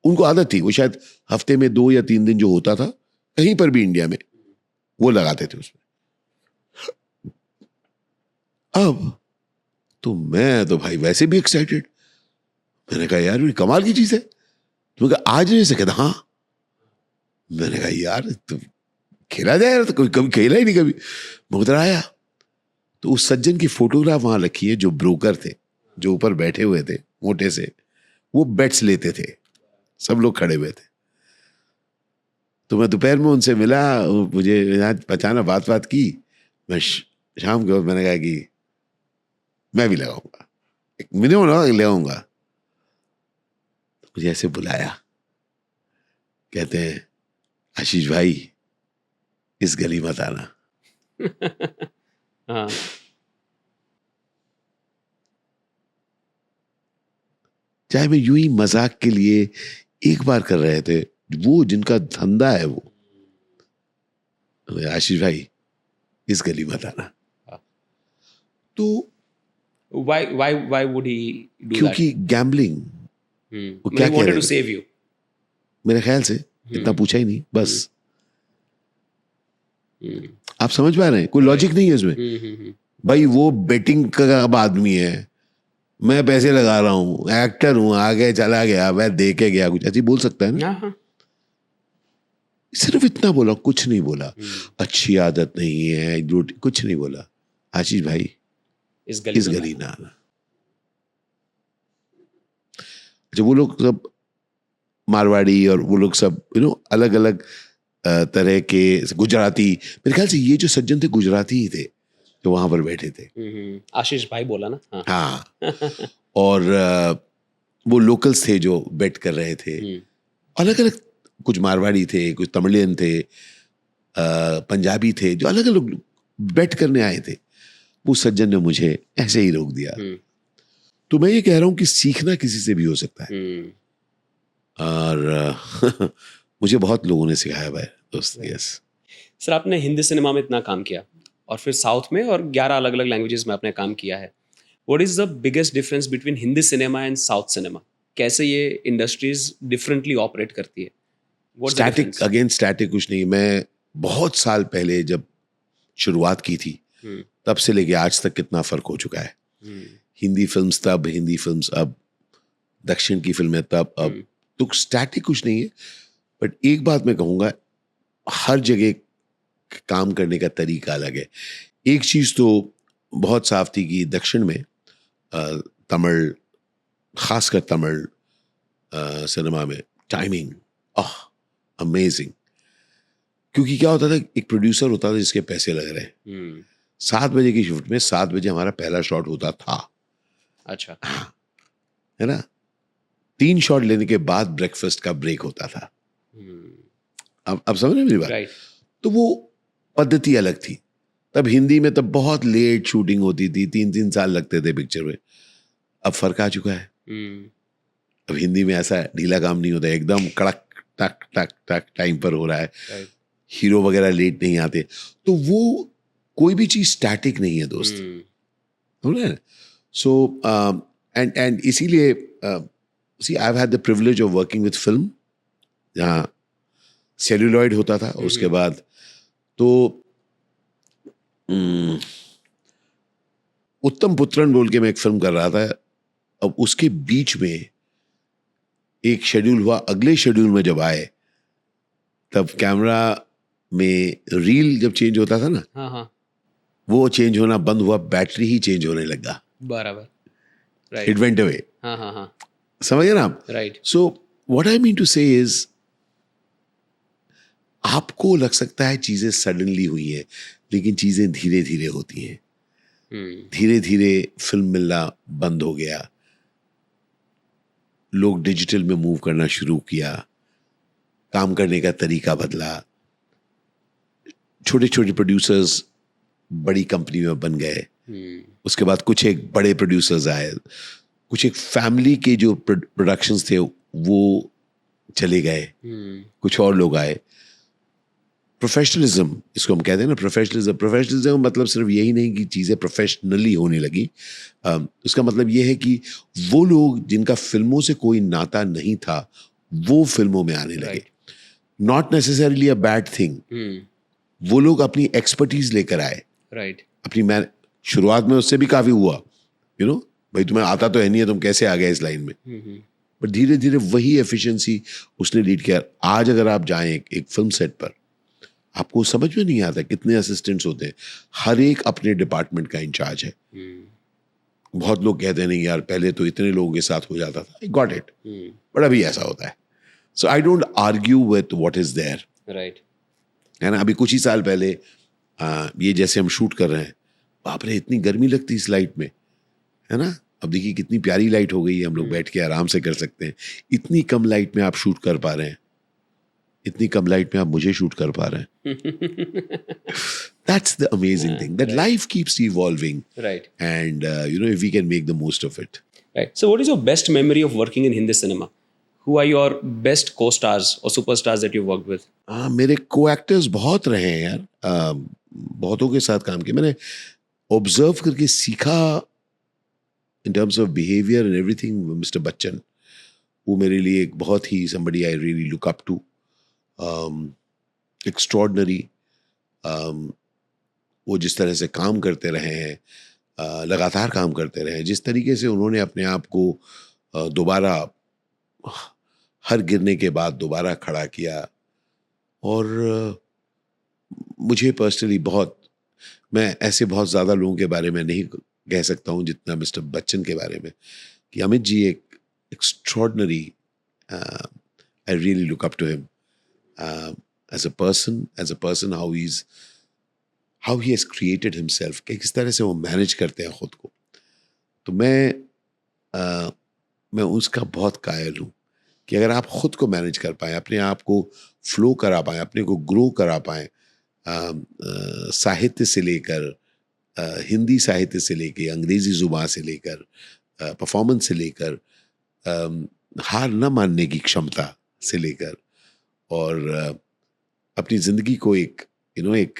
A: उनको आदत थी, वो शायद हफ्ते में 2 या 3 दिन जो होता था कहीं पर भी इंडिया में, वो लगाते थे उसमें। अब तो मैं तो भाई वैसे भी एक्साइटेड, मैंने कहा यार ये कमाल की चीज है। तो मैं कहा आज नहीं से, कहता हाँ। मैंने कहा यार तो खेला जाए यार, तो कभी खेला ही नहीं कभी। मैं उधर आया तो उस सज्जन की फोटोग्राफ वहां रखी है, जो ब्रोकर थे, जो ऊपर बैठे हुए थे मोटे से, वो बेट्स लेते थे, सब लोग खड़े हुए थे। तो मैं दोपहर में उनसे मिला, मुझे यहाँ पहचाना, बात की। मैं शाम के वक्त मैंने कहा कि मैं भी लगाऊंगा, एक मिनिमम लगाऊंगा। मुझे ऐसे बुलाया, कहते हैं आशीष भाई इस गली मत आना।
B: हाँ,
A: चाहे मैं यूं ही मजाक के लिए एक बार कर रहे थे, वो जिनका धंधा है वो, आशीष भाई इस गली मत आना। तो
B: why would he do
A: क्योंकि गैम्बलिंग,
B: that?
A: वो क्या
B: He
A: कह
B: wanted
A: रहे
B: to
A: थे?
B: save you.
A: मेरे ख्याल से इतना पूछा ही नहीं, बस। आप समझ पा रहे हैं? कोई लॉजिक नहीं है इसमें। भाई वो बेटिंग का अब आदमी है, मैं पैसे लगा रहा हूं, एक्टर हूं, आगे चला गया, मैं दे के गया, कुछ ऐसी बोल सकता है ना।
B: हाँ,
A: सिर्फ इतना बोला, कुछ नहीं बोला। अच्छी आदत नहीं है, कुछ नहीं बोला। आशीष भाई
B: इस
A: इस गली ना आना। जब वो लोग सब मारवाड़ी और वो लोग सब अलग अलग तरह के, गुजराती, मेरे ख्याल से ये जो सज्जन थे गुजराती ही थे जो वहां पर बैठे थे।
B: आशीष भाई बोला ना।
A: हाँ। और वो लोकल्स थे जो बेट कर रहे थे, अलग अलग, कुछ मारवाड़ी थे, कुछ तमिलियन थे, पंजाबी थे, जो अलग अलग बेट करने आए थे। वो सज्जन ने मुझे ऐसे ही रोक दिया। तो मैं ये कह रहा हूं कि सीखना किसी से भी हो सकता है। और मुझे बहुत लोगों ने सिखाया भाई दोस्त। यस।
B: सर आपने हिंदी सिनेमा में इतना काम किया और फिर साउथ में और 11 अलग अलग लैंग्वेजेस में आपने काम किया है. What is the biggest difference between Hindi cinema and south cinema? कैसे ये इंडस्ट्रीज डिफरेंटली ऑपरेट करती है? What's the
A: static
B: difference?
A: Again static कुछ नहीं. मैं बहुत साल पहले जब शुरुआत की थी तब से लेके आज तक कितना फर्क हो चुका है. हिंदी फिल्म्स तब, हिंदी फिल्म्स अब, दक्षिण की फिल्में तब, अब. तो स्टैटिक कुछ नहीं है. बट एक बात मैं कहूँगा, हर जगह काम करने का तरीका अलग है. एक चीज़ तो बहुत साफ थी कि दक्षिण में तमिल, खासकर तमिल सिनेमा में टाइमिंग अमेजिंग. क्योंकि क्या होता था, एक प्रोड्यूसर होता था जिसके पैसे लग रहे हैं. 7 बजे की शिफ्ट में 7 बजे हमारा पहला शॉट होता था.
B: अच्छा.
A: है ना. 3 शॉट लेने के बाद ब्रेकफास्ट का ब्रेक होता था. अब समझ रहे हैं मेरी बात.
B: राइट.
A: तो वो पद्धति अलग थी. तब हिंदी में तब बहुत लेट शूटिंग होती थी, 3-3 साल लगते थे पिक्चर में. अब फर्क आ चुका है. अब हिंदी में ऐसा ढीला काम नहीं होता है, एकदम कड़क टक टक टक टाइम पर हो रहा है.
B: राइट.
A: हीरो वगैरह लेट नहीं आते. तो वो कोई भी चीज स्टैटिक नहीं है दोस्त. समझ रहे हैं. सो एंड इसीलिए see I have had the privilege of working with film, जहाँ सेल्यूलॉइड होता था. उसके बाद तो उत्तम पुत्रन बोल के मैं एक फिल्म कर रहा था. अब उसके बीच में एक शेड्यूल हुआ. अगले शेड्यूल में जब आए तब कैमरा में रील जब चेंज होता था ना,
B: हाँ.
A: वो चेंज होना बंद हुआ. बैटरी ही चेंज होने लगा.
B: बराबर.
A: It
B: right.
A: Went away.
B: हाँ.
A: समझ गए ना आप.
B: Right.
A: So what I mean to say is, आपको लग सकता है चीजें सडनली हुई हैं, लेकिन चीजें धीरे धीरे होती हैं. धीरे धीरे फिल्म मिलना बंद हो गया. लोग डिजिटल में मूव करना शुरू किया. काम करने का तरीका बदला. छोटे छोटे प्रोड्यूसर्स बड़ी कंपनी में बन गए. उसके बाद कुछ एक बड़े प्रोड्यूसर्स आए. कुछ एक फैमिली के जो प्रोडक्शंस थे वो चले गए. कुछ और लोग आए. प्रोफेशनलिज्म, इसको हम कहते हैं ना, प्रोफेशनलिज्म मतलब सिर्फ यही नहीं कि चीज़ें प्रोफेशनली होने लगी. उसका मतलब ये है कि वो लोग जिनका फिल्मों से कोई नाता नहीं था वो फिल्मों में आने लगे. Not necessarily a bad thing. वो लोग अपनी एक्सपर्टीज लेकर आए.
B: राइट.
A: अपनी शुरुआत में उससे भी काफ़ी हुआ, भाई तुम्हें आता तो है नहीं है, तुम कैसे आ गए इस लाइन में. बट धीरे धीरे वही एफिशिएंसी उसने लीड किया. आज अगर आप जाएं एक फिल्म सेट पर, आपको समझ में नहीं आता कितने असिस्टेंट्स होते हैं. हर एक अपने डिपार्टमेंट का इंचार्ज है. बहुत लोग कहते हैं नहीं यार पहले तो इतने लोगों के साथ हो जाता था. I got it. बट अभी ऐसा होता है. So I don't argue with what is there.
B: Right.
A: है ना. अभी कुछ ही साल पहले ये जैसे हम शूट कर रहे हैं, बाप रे इतनी गर्मी लगती इस लाइट में, है ना. अब देखिए कितनी प्यारी लाइट हो गई है, हम लोग बैठ के आराम से कर सकते हैं. इतनी कम लाइट में आप शूट कर पा रहे हैं. इतनी कम लाइट में आप मुझे शूट कर पा रहे हैं. That's the amazing thing, that life keeps evolving.
B: Right.
A: And if we can make the most of it.
B: Right. So what is your best memory of working in Hindi cinema? Who are your best co-stars or superstars that you worked with?
A: मेरे co-actors बहुत रहे हैं यार. बहुतों के साथ काम किया. मैंने ऑब्जर्व करके सीखा in terms of behavior and everything. Mr. Bachchan, वो मेरे लिए एक बहुत ही somebody I really look up to. Extraordinary. वो जिस तरह से काम करते रहे हैं, लगातार काम करते रहे हैं, जिस तरीके से उन्होंने अपने आप को दोबारा हर गिरने के बाद दोबारा खड़ा किया. और मुझे पर्सनली मैं ऐसे बहुत ज़्यादा लोगों के बारे में नहीं कह सकता हूँ जितना मिस्टर बच्चन के बारे में, कि अमित जी एक extraordinary, I really look up to him as a person, how he has created himself, कि किस तरह से वो मैनेज करते हैं खुद को. तो मैं उसका बहुत कायल हूँ कि अगर आप खुद को मैनेज कर पाएँ, अपने आप को फ्लो करा पाएँ, अपने को ग्रो करा पाएँ, साहित्य से लेकर, हिंदी साहित्य से लेकर, अंग्रेज़ी ज़ुबान से लेकर, परफॉर्मेंस से लेकर, हार न मानने की क्षमता से लेकर, और अपनी ज़िंदगी को एक एक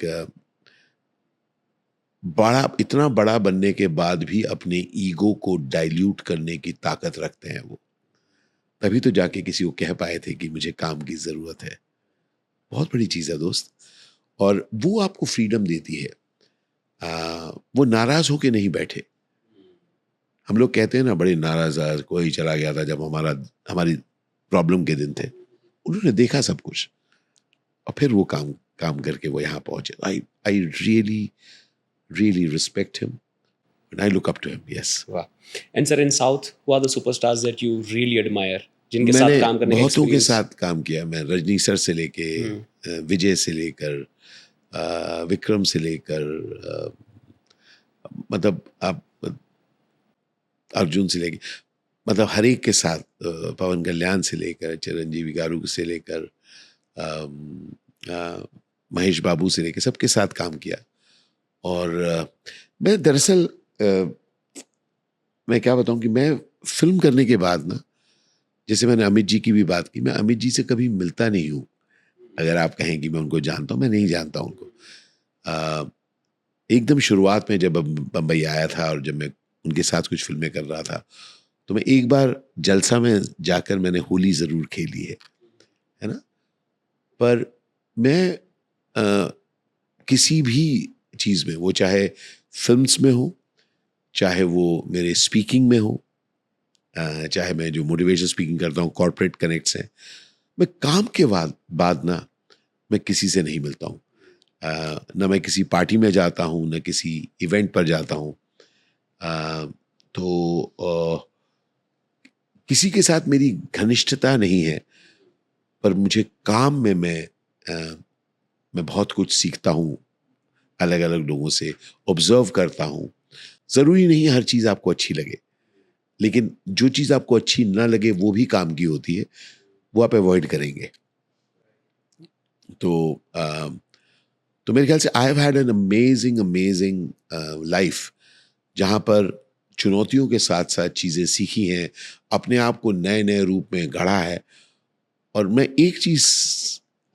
A: बड़ा, इतना बड़ा बनने के बाद भी अपने ईगो को डाइल्यूट करने की ताकत रखते हैं वो, तभी तो जाके किसी को कह पाए थे कि मुझे काम की जरूरत है। बहुत बड़ी चीज है दोस्त, और वो आपको फ्रीडम देती है। वो नाराज होके नहीं बैठे। हम लोग कहते हैं ना, बड़े नाराज कोई चला गया था जब हमारी प्रॉब्लम के दिन थे। उन्होंने देखा सब कुछ और फिर वो काम करके वो यहाँ पहुंचे। I really respect him and I look up to him. Yes.
B: वाह। And sir, in South who are the superstars that you really admire, जिनके साथ
A: मैंने
B: काम करने का
A: बहुतों के
B: experience?
A: साथ काम किया। मैं रजनी सर से लेके विजय से लेकर विक्रम से लेकर मतलब आप अर्जुन से लेकर, मतलब हर एक के साथ, पवन कल्याण से लेकर चिरंजीवी गारू से लेकर महेश बाबू से लेकर सबके साथ काम किया। और मैं दरअसल मैं क्या बताऊं कि मैं फिल्म करने के बाद ना, जैसे मैंने अमित जी की भी बात की, मैं अमित जी से कभी मिलता नहीं हूँ। अगर आप कहें कि मैं उनको जानता हूँ, मैं नहीं जानता उनको। एकदम शुरुआत में जब बम्बई आया था और जब मैं उनके साथ कुछ फिल्में कर रहा था, तो मैं एक बार जलसा में जाकर मैंने होली ज़रूर खेली है ना। पर मैं किसी भी चीज़ में, वो चाहे फिल्म्स में हो, चाहे वो मेरे स्पीकिंग में हो, चाहे मैं जो मोटिवेशन स्पीकिंग करता हूँ, कॉर्पोरेट कनेक्ट्स हैं, मैं काम के बाद ना मैं किसी से नहीं मिलता हूँ। ना मैं किसी पार्टी में जाता हूँ, ना किसी इवेंट पर जाता हूँ। तो किसी के साथ मेरी घनिष्ठता नहीं है, पर मुझे काम में मैं बहुत कुछ सीखता हूँ, अलग अलग लोगों से ऑब्जर्व करता हूँ। ज़रूरी नहीं हर चीज़ आपको अच्छी लगे, लेकिन जो चीज़ आपको अच्छी ना लगे वो भी काम की होती है, वो आप अवॉइड करेंगे। तो मेरे ख्याल से आई have had an amazing life, जहाँ पर चुनौतियों के साथ साथ चीज़ें सीखी हैं, अपने आप को नए नए रूप में गढ़ा है। और मैं एक चीज़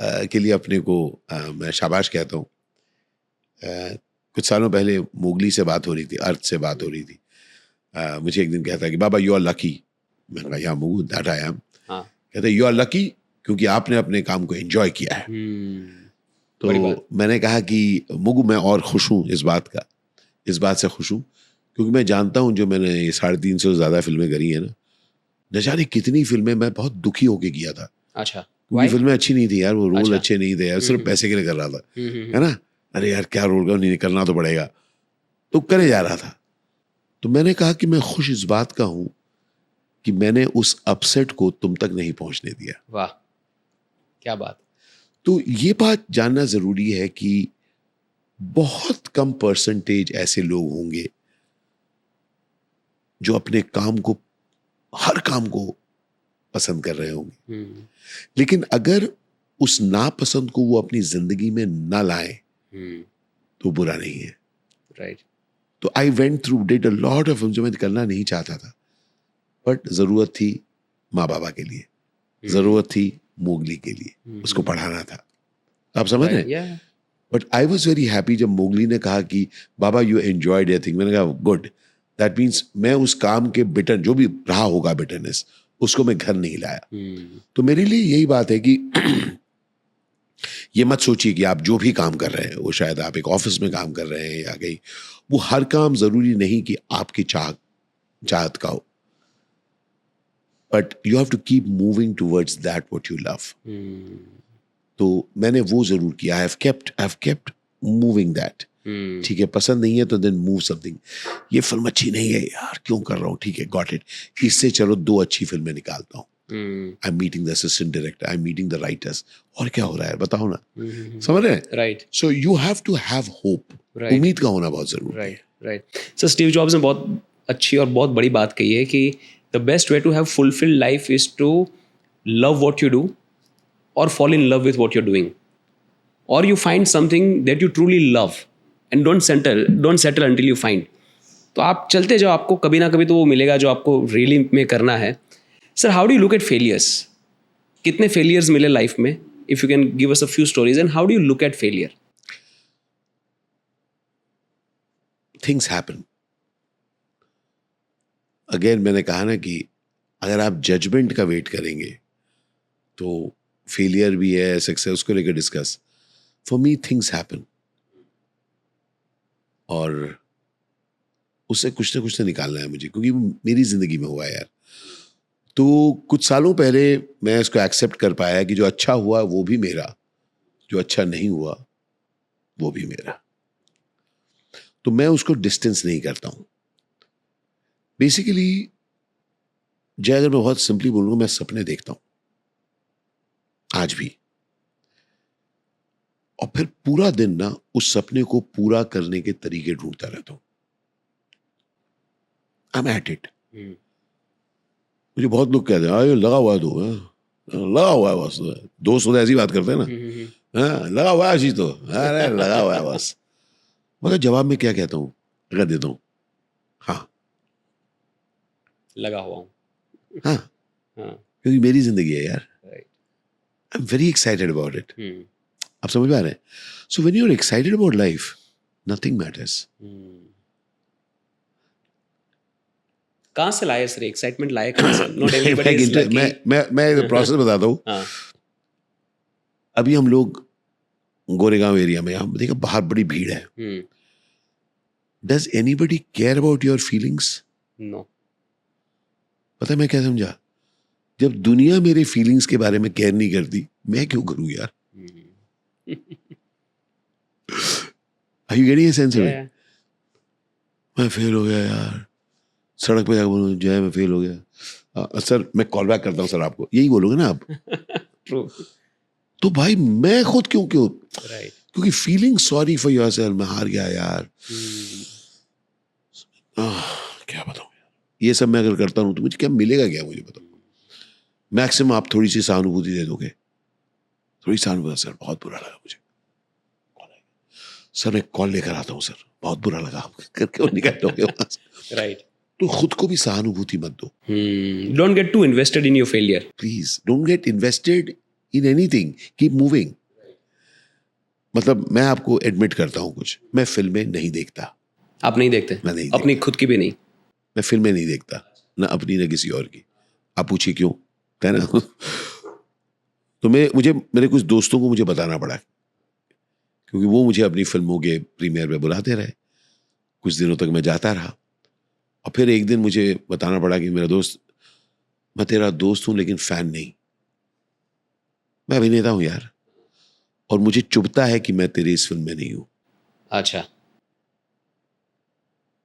A: के लिए अपने को मैं शाबाश कहता हूँ। कुछ सालों पहले मोगली से बात हो रही थी, अर्थ से बात हो रही थी। मुझे एक दिन कहता है कि बाबा यू आर लकी। मैंने कहा या मुगू, दैट आई एम। कहते यू आर लकी क्योंकि आपने अपने काम को एंजॉय किया है। तो मैंने कहा कि मुगू, मैं और खुश हूँ इस बात से खुश हूँ क्योंकि मैं जानता हूँ जो मैंने 350 से ज़्यादा फिल्में करी हैं ना, न जाने कितनी फिल्में मैं बहुत दुखी होके किया था।
B: अच्छा।
A: क्योंकि फिल्में अच्छी नहीं थी यार, वो रोल अच्छे नहीं थे यार, सिर्फ पैसे के लिए कर रहा था, है ना। अरे यार क्या रोल का, नहीं करना तो पड़ेगा, तो करे जा रहा था। तो मैंने कहा कि मैं खुश इस बात का हूं कि मैंने उस अपसेट को तुम तक नहीं पहुंचने दिया।
B: वाह, क्या बात।
A: तो ये बात जानना जरूरी है कि बहुत कम परसेंटेज ऐसे लोग होंगे जो अपने काम को, हर काम को पसंद कर रहे होंगे। लेकिन अगर उस नापसंद को वो अपनी जिंदगी में ना लाए तो बुरा नहीं है।
B: राइट।
A: तो I went through, did a lot of, जो मैं करना नहीं चाहता था, बट जरूरत थी माँ बाबा के लिए, जरूरत थी मोगली के लिए, उसको पढ़ाना था। आप समझ रहे हैं? But I was very happy जब मोगली ने कहा कि बाबा यू एंजॉयड एवरीथिंग। मैंने कहा गुड, दैट मीन्स मैं उस काम के बिटन, जो भी रहा होगा बिटरनेस, उसको मैं घर नहीं लाया। तो मेरे लिए यही बात है कि ये मत सोचिए कि आप जो भी काम कर रहे हैं, वो शायद आप एक ऑफिस में काम कर रहे हैं या कहीं, वो हर काम जरूरी नहीं कि आपकी चाहत का हो, but you have to keep moving towards that what you love. तो मैंने वो जरूर किया। I have kept moving that. ठीक है, पसंद नहीं है तो देन मूव समथिंग। ये फिल्म अच्छी नहीं है यार, क्यों कर रहा हूँ, ठीक है, गॉट इट, इससे चलो 2 अच्छी फिल्में निकालता हूँ। I am meeting the assistant director, I am meeting the writers, और क्या हो रहा है बताओ ना। समझ रहे हैं?
B: Right.
A: So you have to have hope. उम्मीद का होना बहुत जरूरी है।
B: राइट। सर, स्टीव जॉब्स ने बहुत अच्छी और बहुत बड़ी बात कही है कि the best way to have fulfilled life is to love what you do or fall in love with what you're doing, or you find something that you truly love and don't settle until you find. तो आप चलते जाओ, आपको कभी ना कभी तो वो मिलेगा जो आपको रियली में करना है। Sir, how do you look at failures? कितने फेलियर्स मिले लाइफ में? If you can give us a few stories, and how do you look at failure?
A: Things happen. Again मैंने कहा ना कि अगर आप जजमेंट का वेट करेंगे तो फेलियर भी है, सक्सेस को लेकर discuss. For me things happen और उससे कुछ ना निकालना है मुझे, क्योंकि मेरी जिंदगी में हुआ है यार. तो कुछ सालों पहले मैं इसको एक्सेप्ट कर पाया कि जो अच्छा हुआ वो भी मेरा, जो अच्छा नहीं हुआ वो भी मेरा. तो मैं उसको डिस्टेंस नहीं करता हूं. बेसिकली जय, अगर मैं बहुत सिंपली बोलूंगा, मैं सपने देखता हूं आज भी, और फिर पूरा दिन ना उस सपने को पूरा करने के तरीके ढूंढता रहता हूं. आई एम एट इट. मुझे बहुत लोग कहते हैं ये लगा हुआ है तू, लगा हुआ है बस. दोस्त होते ऐसी बात करते हैं ना, हाँ लगा हुआ है तो, अरे लगा हुआ है बस. मगर जवाब में क्या कहता हूँ, अगर देता हूँ, हाँ
B: लगा हुआ हूँ.
A: हाँ,
B: हाँ.
A: क्योंकि मेरी जिंदगी है यार.
B: Right.
A: I am very excited about it. आप समझ में आ रहे हैं? So when you are excited about life, nothing matters.
B: कहाँ से लाए सर एक्साइटमेंट, लाए कहाँ से? Not everybody is lucky.
A: मैं प्रोसेस बताता हूँ.
B: हाँ.
A: अभी हम लोग गोरेगांव एरिया में, हम देखा बाहर बड़ी भीड़ है. Does anybody care about your feelings?
B: No.
A: पता है मैं क्या समझा? जब दुनिया मेरे फीलिंग्स के बारे में केयर नहीं करती, मैं क्यों करूं यार? Are you getting a sense of it?
B: Yeah.
A: मैं फेल हो गया यार. सड़क पे जाकर बोलूं जय मैं फेल हो गया. सर मैं कॉल बैक करता हूँ सर आपको, यही बोलोगे ना आप?
B: True.
A: तो भाई मैं खुद क्यों क्यों
B: Right.
A: क्योंकि फीलिंग सॉरी फॉर योरसेल्फ, मैं हार गया यार. क्या बताऊं यार, ये सब मैं अगर करता हूं तो मुझे क्या मिलेगा, क्या मुझे बताओ? मैक्सिमम आप थोड़ी सी सहानुभूति दे दोगे, थोड़ी सहानुभूति. सर बहुत बुरा लगा मुझे, सर मैं कॉल लेकर आता हूँ सर, बहुत बुरा लगा, आप करके और निकल दोगे वहां से.
B: Right.
A: तो खुद को भी सहानुभूति मत दो.
B: Don't get too invested in your failure.
A: Please don't get invested in anything, keep moving. मतलब मैं आपको एडमिट करता हूँ कुछ, मैं फिल्में नहीं देखता.
B: आप नहीं देखते?
A: मैं नहीं
B: अपनी खुद की भी नहीं?
A: मैं फिल्में नहीं देखता, ना अपनी ना किसी और की. आप पूछिए क्यों, है ना? तो मेरे कुछ दोस्तों को मुझे बताना पड़ा, क्योंकि वो मुझे अपनी फिल्मों के प्रीमियर पे बुलाते रहे. कुछ दिनों तक मैं जाता रहा, और फिर एक दिन मुझे बताना पड़ा कि मेरा दोस्त, मैं तेरा दोस्त हूं लेकिन फैन नहीं. मैं अभिनेता हूं यार, और मुझे चुभता है कि मैं तेरी इस फिल्म में नहीं हूं.
B: अच्छा.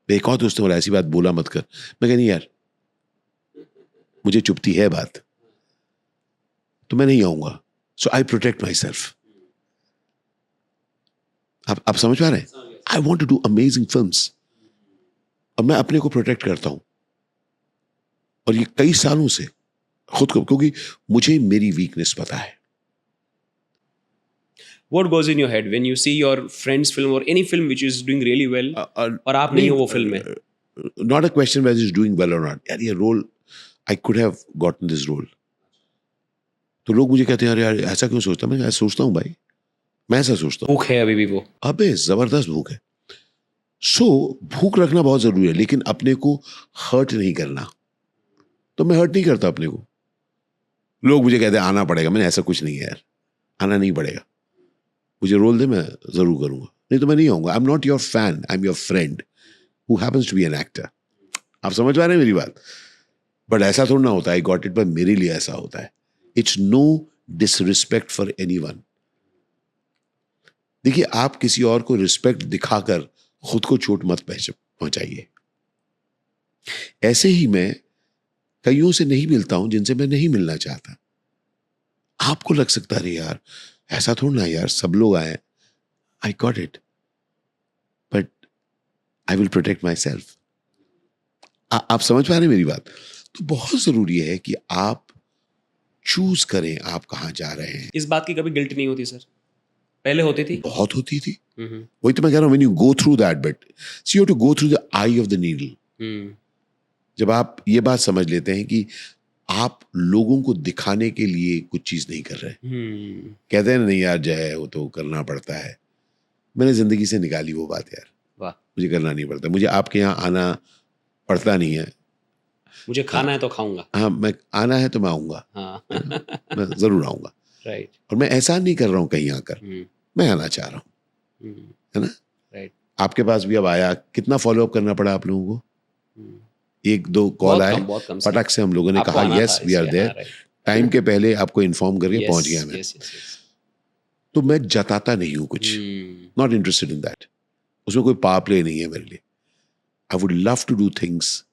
A: एक और दोस्त ने बोला ऐसी बात बोला मत कर. मैं कह नहीं यार, मुझे चुभती है बात, तो मैं नहीं आऊंगा. So I protect myself. आप समझ पा रहे हैं? I want to do amazing films, और मैं अपने को प्रोटेक्ट करता हूं. और ये कई सालों से खुद को, क्योंकि मुझे मेरी वीकनेस पता है.
B: What goes in your head when you see your friend's film or any film which is doing really well और आप नहीं हो वो फिल्म में?
A: Not a question whether it's doing well or not. यार ये role, I could have gotten this role. तो लोग मुझे कहते हैं यार ऐसा क्यों सोचता? मैं ऐसा सोचता हूँ भाई, मैं ऐसा सोचता हूँ.
B: भूख है अभी भी वो.
A: अबे जबरदस्त भूख है. भूख रखना बहुत जरूरी है, लेकिन अपने को हर्ट नहीं करना. तो मैं हर्ट नहीं करता अपने को. लोग मुझे कहते हैं आना पड़ेगा, मैंने ऐसा कुछ नहीं है यार, आना नहीं पड़ेगा. मुझे रोल दे, मैं जरूर करूंगा, नहीं तो मैं नहीं आऊंगा. I am not your fan, I am your friend who happens to be an actor. आप समझ पा रहे हैं मेरी बात? बट ऐसा थोड़ा ना होता है, आई गॉट इट, पर मेरे लिए ऐसा होता है. It's no disrespect for anyone. देखिए, आप किसी और को रिस्पेक्ट दिखाकर खुद को चोट मत पहुंचाइए. ऐसे ही मैं कईयों से नहीं मिलता हूं जिनसे मैं नहीं मिलना चाहता. आपको लग सकता है यार ऐसा थोड़ा ना यार, सब लोग आए. I got it, but I will protect myself. आप समझ पा रहे हैं मेरी बात? तो बहुत जरूरी है कि आप चूज करें आप कहां जा रहे हैं.
B: इस बात की कभी गिल्ट नहीं होती सर? पहले होती थी?
A: बहुत होती थी. वही तो मैं कह रहा हूं, when you go through that bit, see you have to go through the eye of the needle. जब आप ये बात समझ लेते हैं कि आप लोगों को दिखाने के लिए कुछ चीज नहीं कर रहे. कहते हैं नहीं यार जय, वो तो करना पड़ता है. मैंने जिंदगी से निकाली वो बात यार.
B: वाह,
A: मुझे करना नहीं पड़ता, मुझे आपके यहाँ आना पड़ता नहीं है।
B: मुझे खाना है तो खाऊंगा।
A: हाँ, मैं आना है तो मैं आऊँगा,
B: हाँ।
A: है ना? मैं ज़रूर आऊँगा
B: राइट।
A: और मैं एहसान नहीं कर रहा हूँ कहीं आकर,
B: हम्म।
A: मैं आना चाह रहा हूँ,
B: हम्म।
A: है ना?
B: राइट।
A: आपके पास भी अब आया, कितना फ़ॉलो-अप करना पड़ा आप लोगों को? 1-2 कॉल आए,
B: बहुत कम सर।
A: फटाक से हम लोगों ने
B: आपको
A: कहा
B: आना था
A: येस वी आर
B: इसलिए। हाँ,
A: देयर,
B: राइट।
A: टाइम के पहले आपको इन्फॉर्म करके
B: यस
A: पहुँच गया मैं।
B: Yes yes yes.
A: तो मैं जताता नहीं हूँ कुछ, नॉट इंटरेस्टेड इन दैट, उसमें कोई पावर प्ले नहीं है मेरे लिए। I would love to do things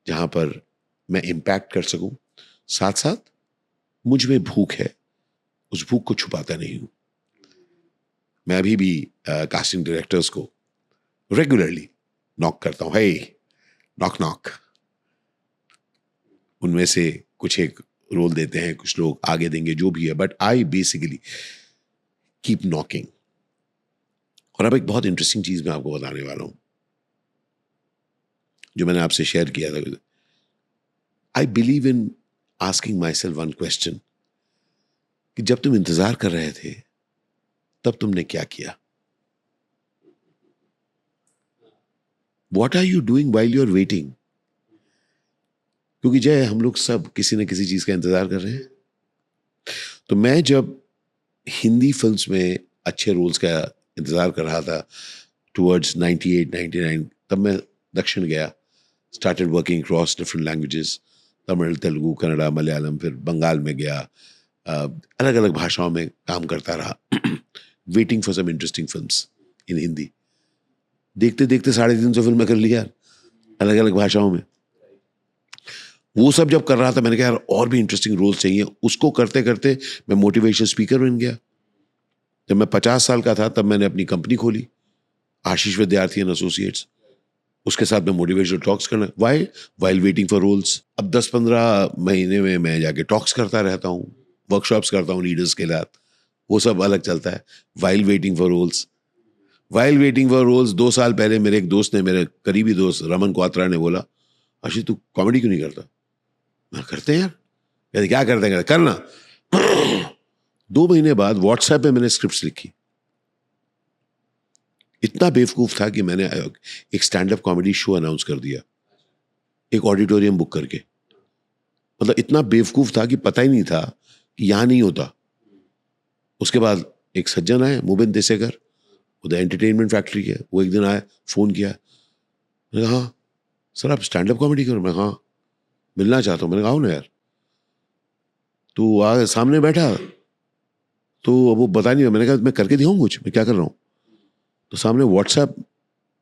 A: जहाँ पर मैं इम्पैक्ट कर सकूँ, साथ-साथ मुझ में भूख है, उस भूख को छुपाता नहीं हूँ। मैं अभी भी कास्टिंग डायरेक्टर्स को रेगुलरली नॉक करता हूँ, हे नॉक नॉक। उनमें से कुछ एक रोल देते हैं, कुछ लोग आगे देंगे, जो भी है, but I basically keep knocking. और अब एक बहुत इंटरेस्टिंग चीज मैं आपको बताने वाला हूं, जो मैंने आपसे शेयर किया था। I believe in asking my self one question कि जब तुम इंतजार कर रहे थे तब तुमने क्या किया? What are you doing while you are waiting? क्योंकि जय, हम लोग सब किसी न किसी चीज का इंतजार कर रहे हैं। तो मैं जब हिंदी फिल्म्स में अच्छे रोल्स का इंतजार कर रहा था टुवर्ड्स 98 99, तब मैं दक्षिण गया, started working across different languages, Tamil, Telugu, Kannada, Malayalam, फिर बंगाल में गया, अलग अलग भाषाओं में काम करता रहा, waiting for some interesting films in Hindi. देखते देखते 350 फिल्में कर ली यार, अलग अलग भाषाओं में। वो सब जब कर रहा था, मैंने कहा यार और भी इंटरेस्टिंग रोल्स चाहिए। उसको करते करते मैं मोटिवेशन स्पीकर बन गया। जब मैं 50 साल का था तब मैंने अपनी कंपनी खोली, आशीष विद्यार्थी एंड एसोसिएट्स। उसके साथ मैं मोटिवेशनल टॉक्स करना, वाइल वेटिंग फॉर रोल्स। अब 10-15 महीने में मैं जाके टॉक्स करता रहता हूँ, वर्कशॉप्स करता हूँ लीडर्स के साथ, वो सब अलग चलता है। वाइल वेटिंग फॉर रोल्स, 2 साल पहले मेरे एक दोस्त ने, मेरे करीबी दोस्त रमन क्वात्रा ने बोला, आशीष तू कॉमेडी क्यों नहीं करता? मैं करते हैं यार। कहते क्या करते हैं? करना। 2 महीने बाद व्हाट्सएप पे मैंने स्क्रिप्ट लिखी। इतना बेवकूफ था कि मैंने एक stand up comedy show announce कर दिया, एक ऑडिटोरियम बुक करके। मतलब इतना बेवकूफ था कि पता ही नहीं था कि यहां नहीं होता। उसके बाद एक सज्जन आए, मुबिन देसेकर, वो द एंटरटेनमेंट फैक्ट्री के, वो एक दिन आए, फोन किया। मैंने कहा हाँ सर आप स्टैंड अप कॉमेडी करो? मैं हाँ मिलना चाहता हूँ। मैंने कहा आओ ना यार। तो आ सामने बैठा, तो अब वो बता नहीं रहा। मैंने कहा मैं करके दिखाऊं कुछ, मैं क्या कर रहा हूँ? तो सामने व्हाट्सएप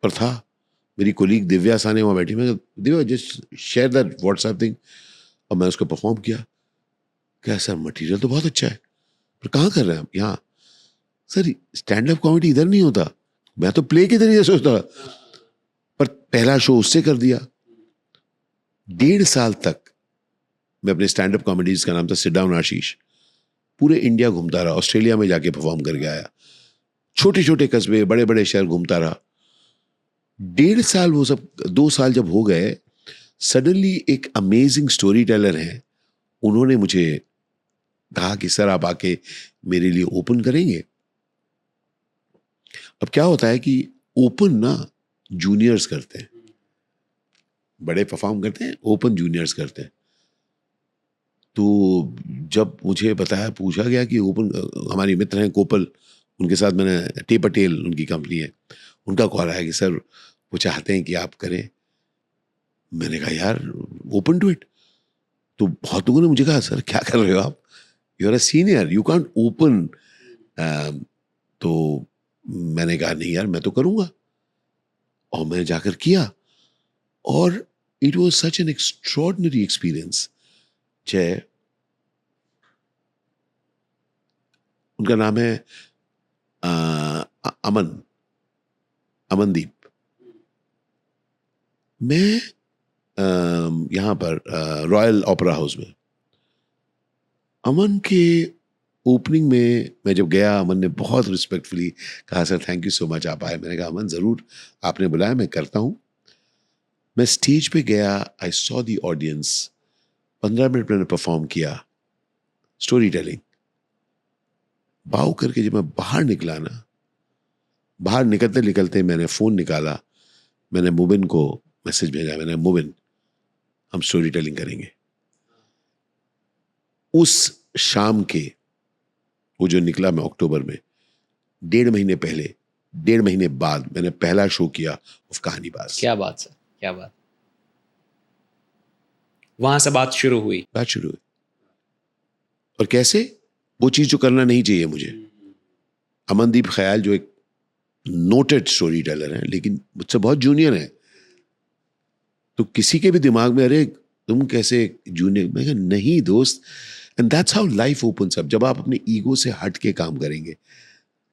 A: पर था, मेरी कोलीग दिव्या साने वहाँ बैठी। मैं Divya just share that WhatsApp thing, और मैं उसको परफॉर्म किया। क्या सर मटेरियल तो बहुत अच्छा है, पर कहाँ कर रहे हैं आप? यहाँ सर स्टैंड अप कॉमेडी इधर नहीं होता। मैं तो प्ले के तरीके सोचता, पर पहला शो उससे कर दिया। 1.5 साल तक मैं अपने स्टैंड अप कॉमेडीज का नाम था सिट डाउन आशीष, पूरे इंडिया घूमता रहा, ऑस्ट्रेलिया में जाके परफॉर्म करके आया, छोटे छोटे कस्बे, बड़े बड़े शहर घूमता रहा। 1.5 साल वो सब, 2 साल जब हो गए, सडनली एक अमेजिंग स्टोरी टेलर है, उन्होंने मुझे कहा कि सर आप आके मेरे लिए ओपन करेंगे। अब क्या होता है कि ओपन ना जूनियर्स करते हैं, बड़े परफॉर्म करते हैं, ओपन जूनियर्स करते हैं। तो जब मुझे बताया, पूछा गया कि ओपन, हमारे मित्र हैं कोपल, उनके साथ मैंने, टे पटेल उनकी कंपनी है, उनका कॉल आया कि सर वो चाहते हैं कि आप करें। मैंने कहा यार ओपन टू इट। तो बहुत लोगों ने मुझे कहा सर क्या कर रहे हो आप, you are a senior, you can't open. तो मैंने कहा नहीं यार मैं तो करूंगा, और मैंने जाकर किया, और it was such an extraordinary experience. जय, उनका नाम है अमनदीप। मैं यहाँ पर रॉयल ओपेरा हाउस में अमन के ओपनिंग में मैं जब गया, अमन ने बहुत रिस्पेक्टफुली कहा sir thank you so much आप आए। मैंने कहा अमन ज़रूर, आपने बुलाया, मैं करता हूँ। मैं स्टेज पे गया, I saw the audience, 15 minute मैंने परफॉर्म किया, स्टोरी टेलिंग, बाव करके जब मैं बाहर निकला ना, बाहर निकलते निकलते मैंने फ़ोन निकाला, मैंने मुबिन को मैसेज भेजा, मैंने मुबिन हम स्टोरी टेलिंग करेंगे। उस शाम के वो जो निकला मैं अक्टूबर में, 1.5 महीने पहले, 1.5 महीने बाद मैंने पहला शो किया उस कहानीबाज।
B: क्या बात सर, क्या बात। वहां से बात शुरू हुई।
A: और कैसे, वो चीज जो करना नहीं चाहिए मुझे। अमनदीप ख्याल जो एक नोटेड स्टोरी टेलर है लेकिन मुझसे बहुत जूनियर है, तो किसी के भी दिमाग में अरे तुम कैसे जूनियर, मैं कहा नहीं दोस्त। And that's how life opens up, जब आप अपने ईगो से हट के काम करेंगे,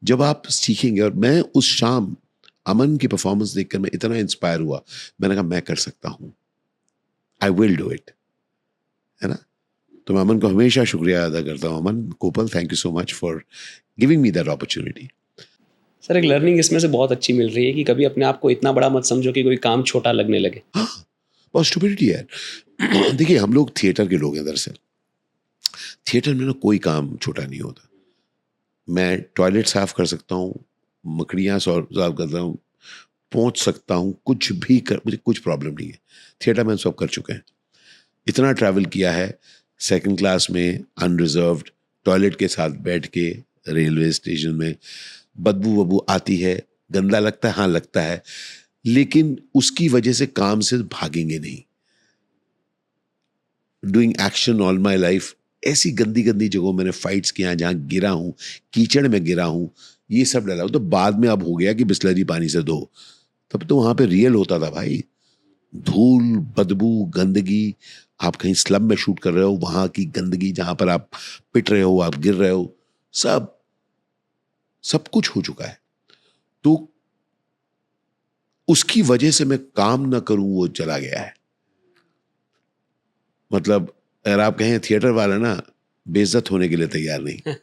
A: जब आप सीखेंगे। और मैं उस शाम अमन की परफॉर्मेंस देखकर मैं इतना इंस्पायर हुआ, मैंने कहा मैं कर सकता हूं, आई विल डू इट, है ना। तो मैं अमन को हमेशा शुक्रिया अदा करता हूँ। अमन कोपल, thank you so much for giving me that opportunity.
B: Sir एक लर्निंग इसमें से बहुत अच्छी मिल रही है कि कभी अपने आप को इतना बड़ा मत समझो कि कोई काम छोटा लगने लगे।
A: हाँ, बहुत स्टुपिडिटी है। देखिए हम लोग थिएटर के लोग हैं, दरअसल थिएटर में ना कोई काम छोटा नहीं होता। मैं टॉयलेट साफ कर सकता हूँ, मकड़ियाँ साफ करता हूँ, पहुँच सकता हूँ, कुछ भी कर, मुझे कुछ प्रॉब्लम नहीं है। थिएटर में सब कर चुके हैं, इतना ट्रैवल किया है, सेकंड क्लास में अनरिजर्व्ड, टॉयलेट के साथ बैठ के रेलवे स्टेशन में। बदबू आती है, गंदा लगता है, हाँ लगता है, लेकिन उसकी वजह से काम से भागेंगे नहीं। Doing action all my life, ऐसी गंदी गंदी जगहों मैंने फाइट्स किया जहां गिरा हूं, कीचड़ में गिरा हूं, ये सब डला। तो बाद में अब हो गया कि बिस्लरी पानी से धो, तब तो वहां पे रियल होता था भाई। धूल, बदबू, गंदगी, आप कहीं स्लम में शूट कर रहे हो, वहां की गंदगी, जहां पर आप पिट रहे हो, आप गिर रहे हो, सब कुछ हो चुका है। तो उसकी वजह से मैं काम ना करूं वो चला गया है। मतलब अगर आप कहें थिएटर वाला ना बेइज्जत होने के लिए तैयार नहीं।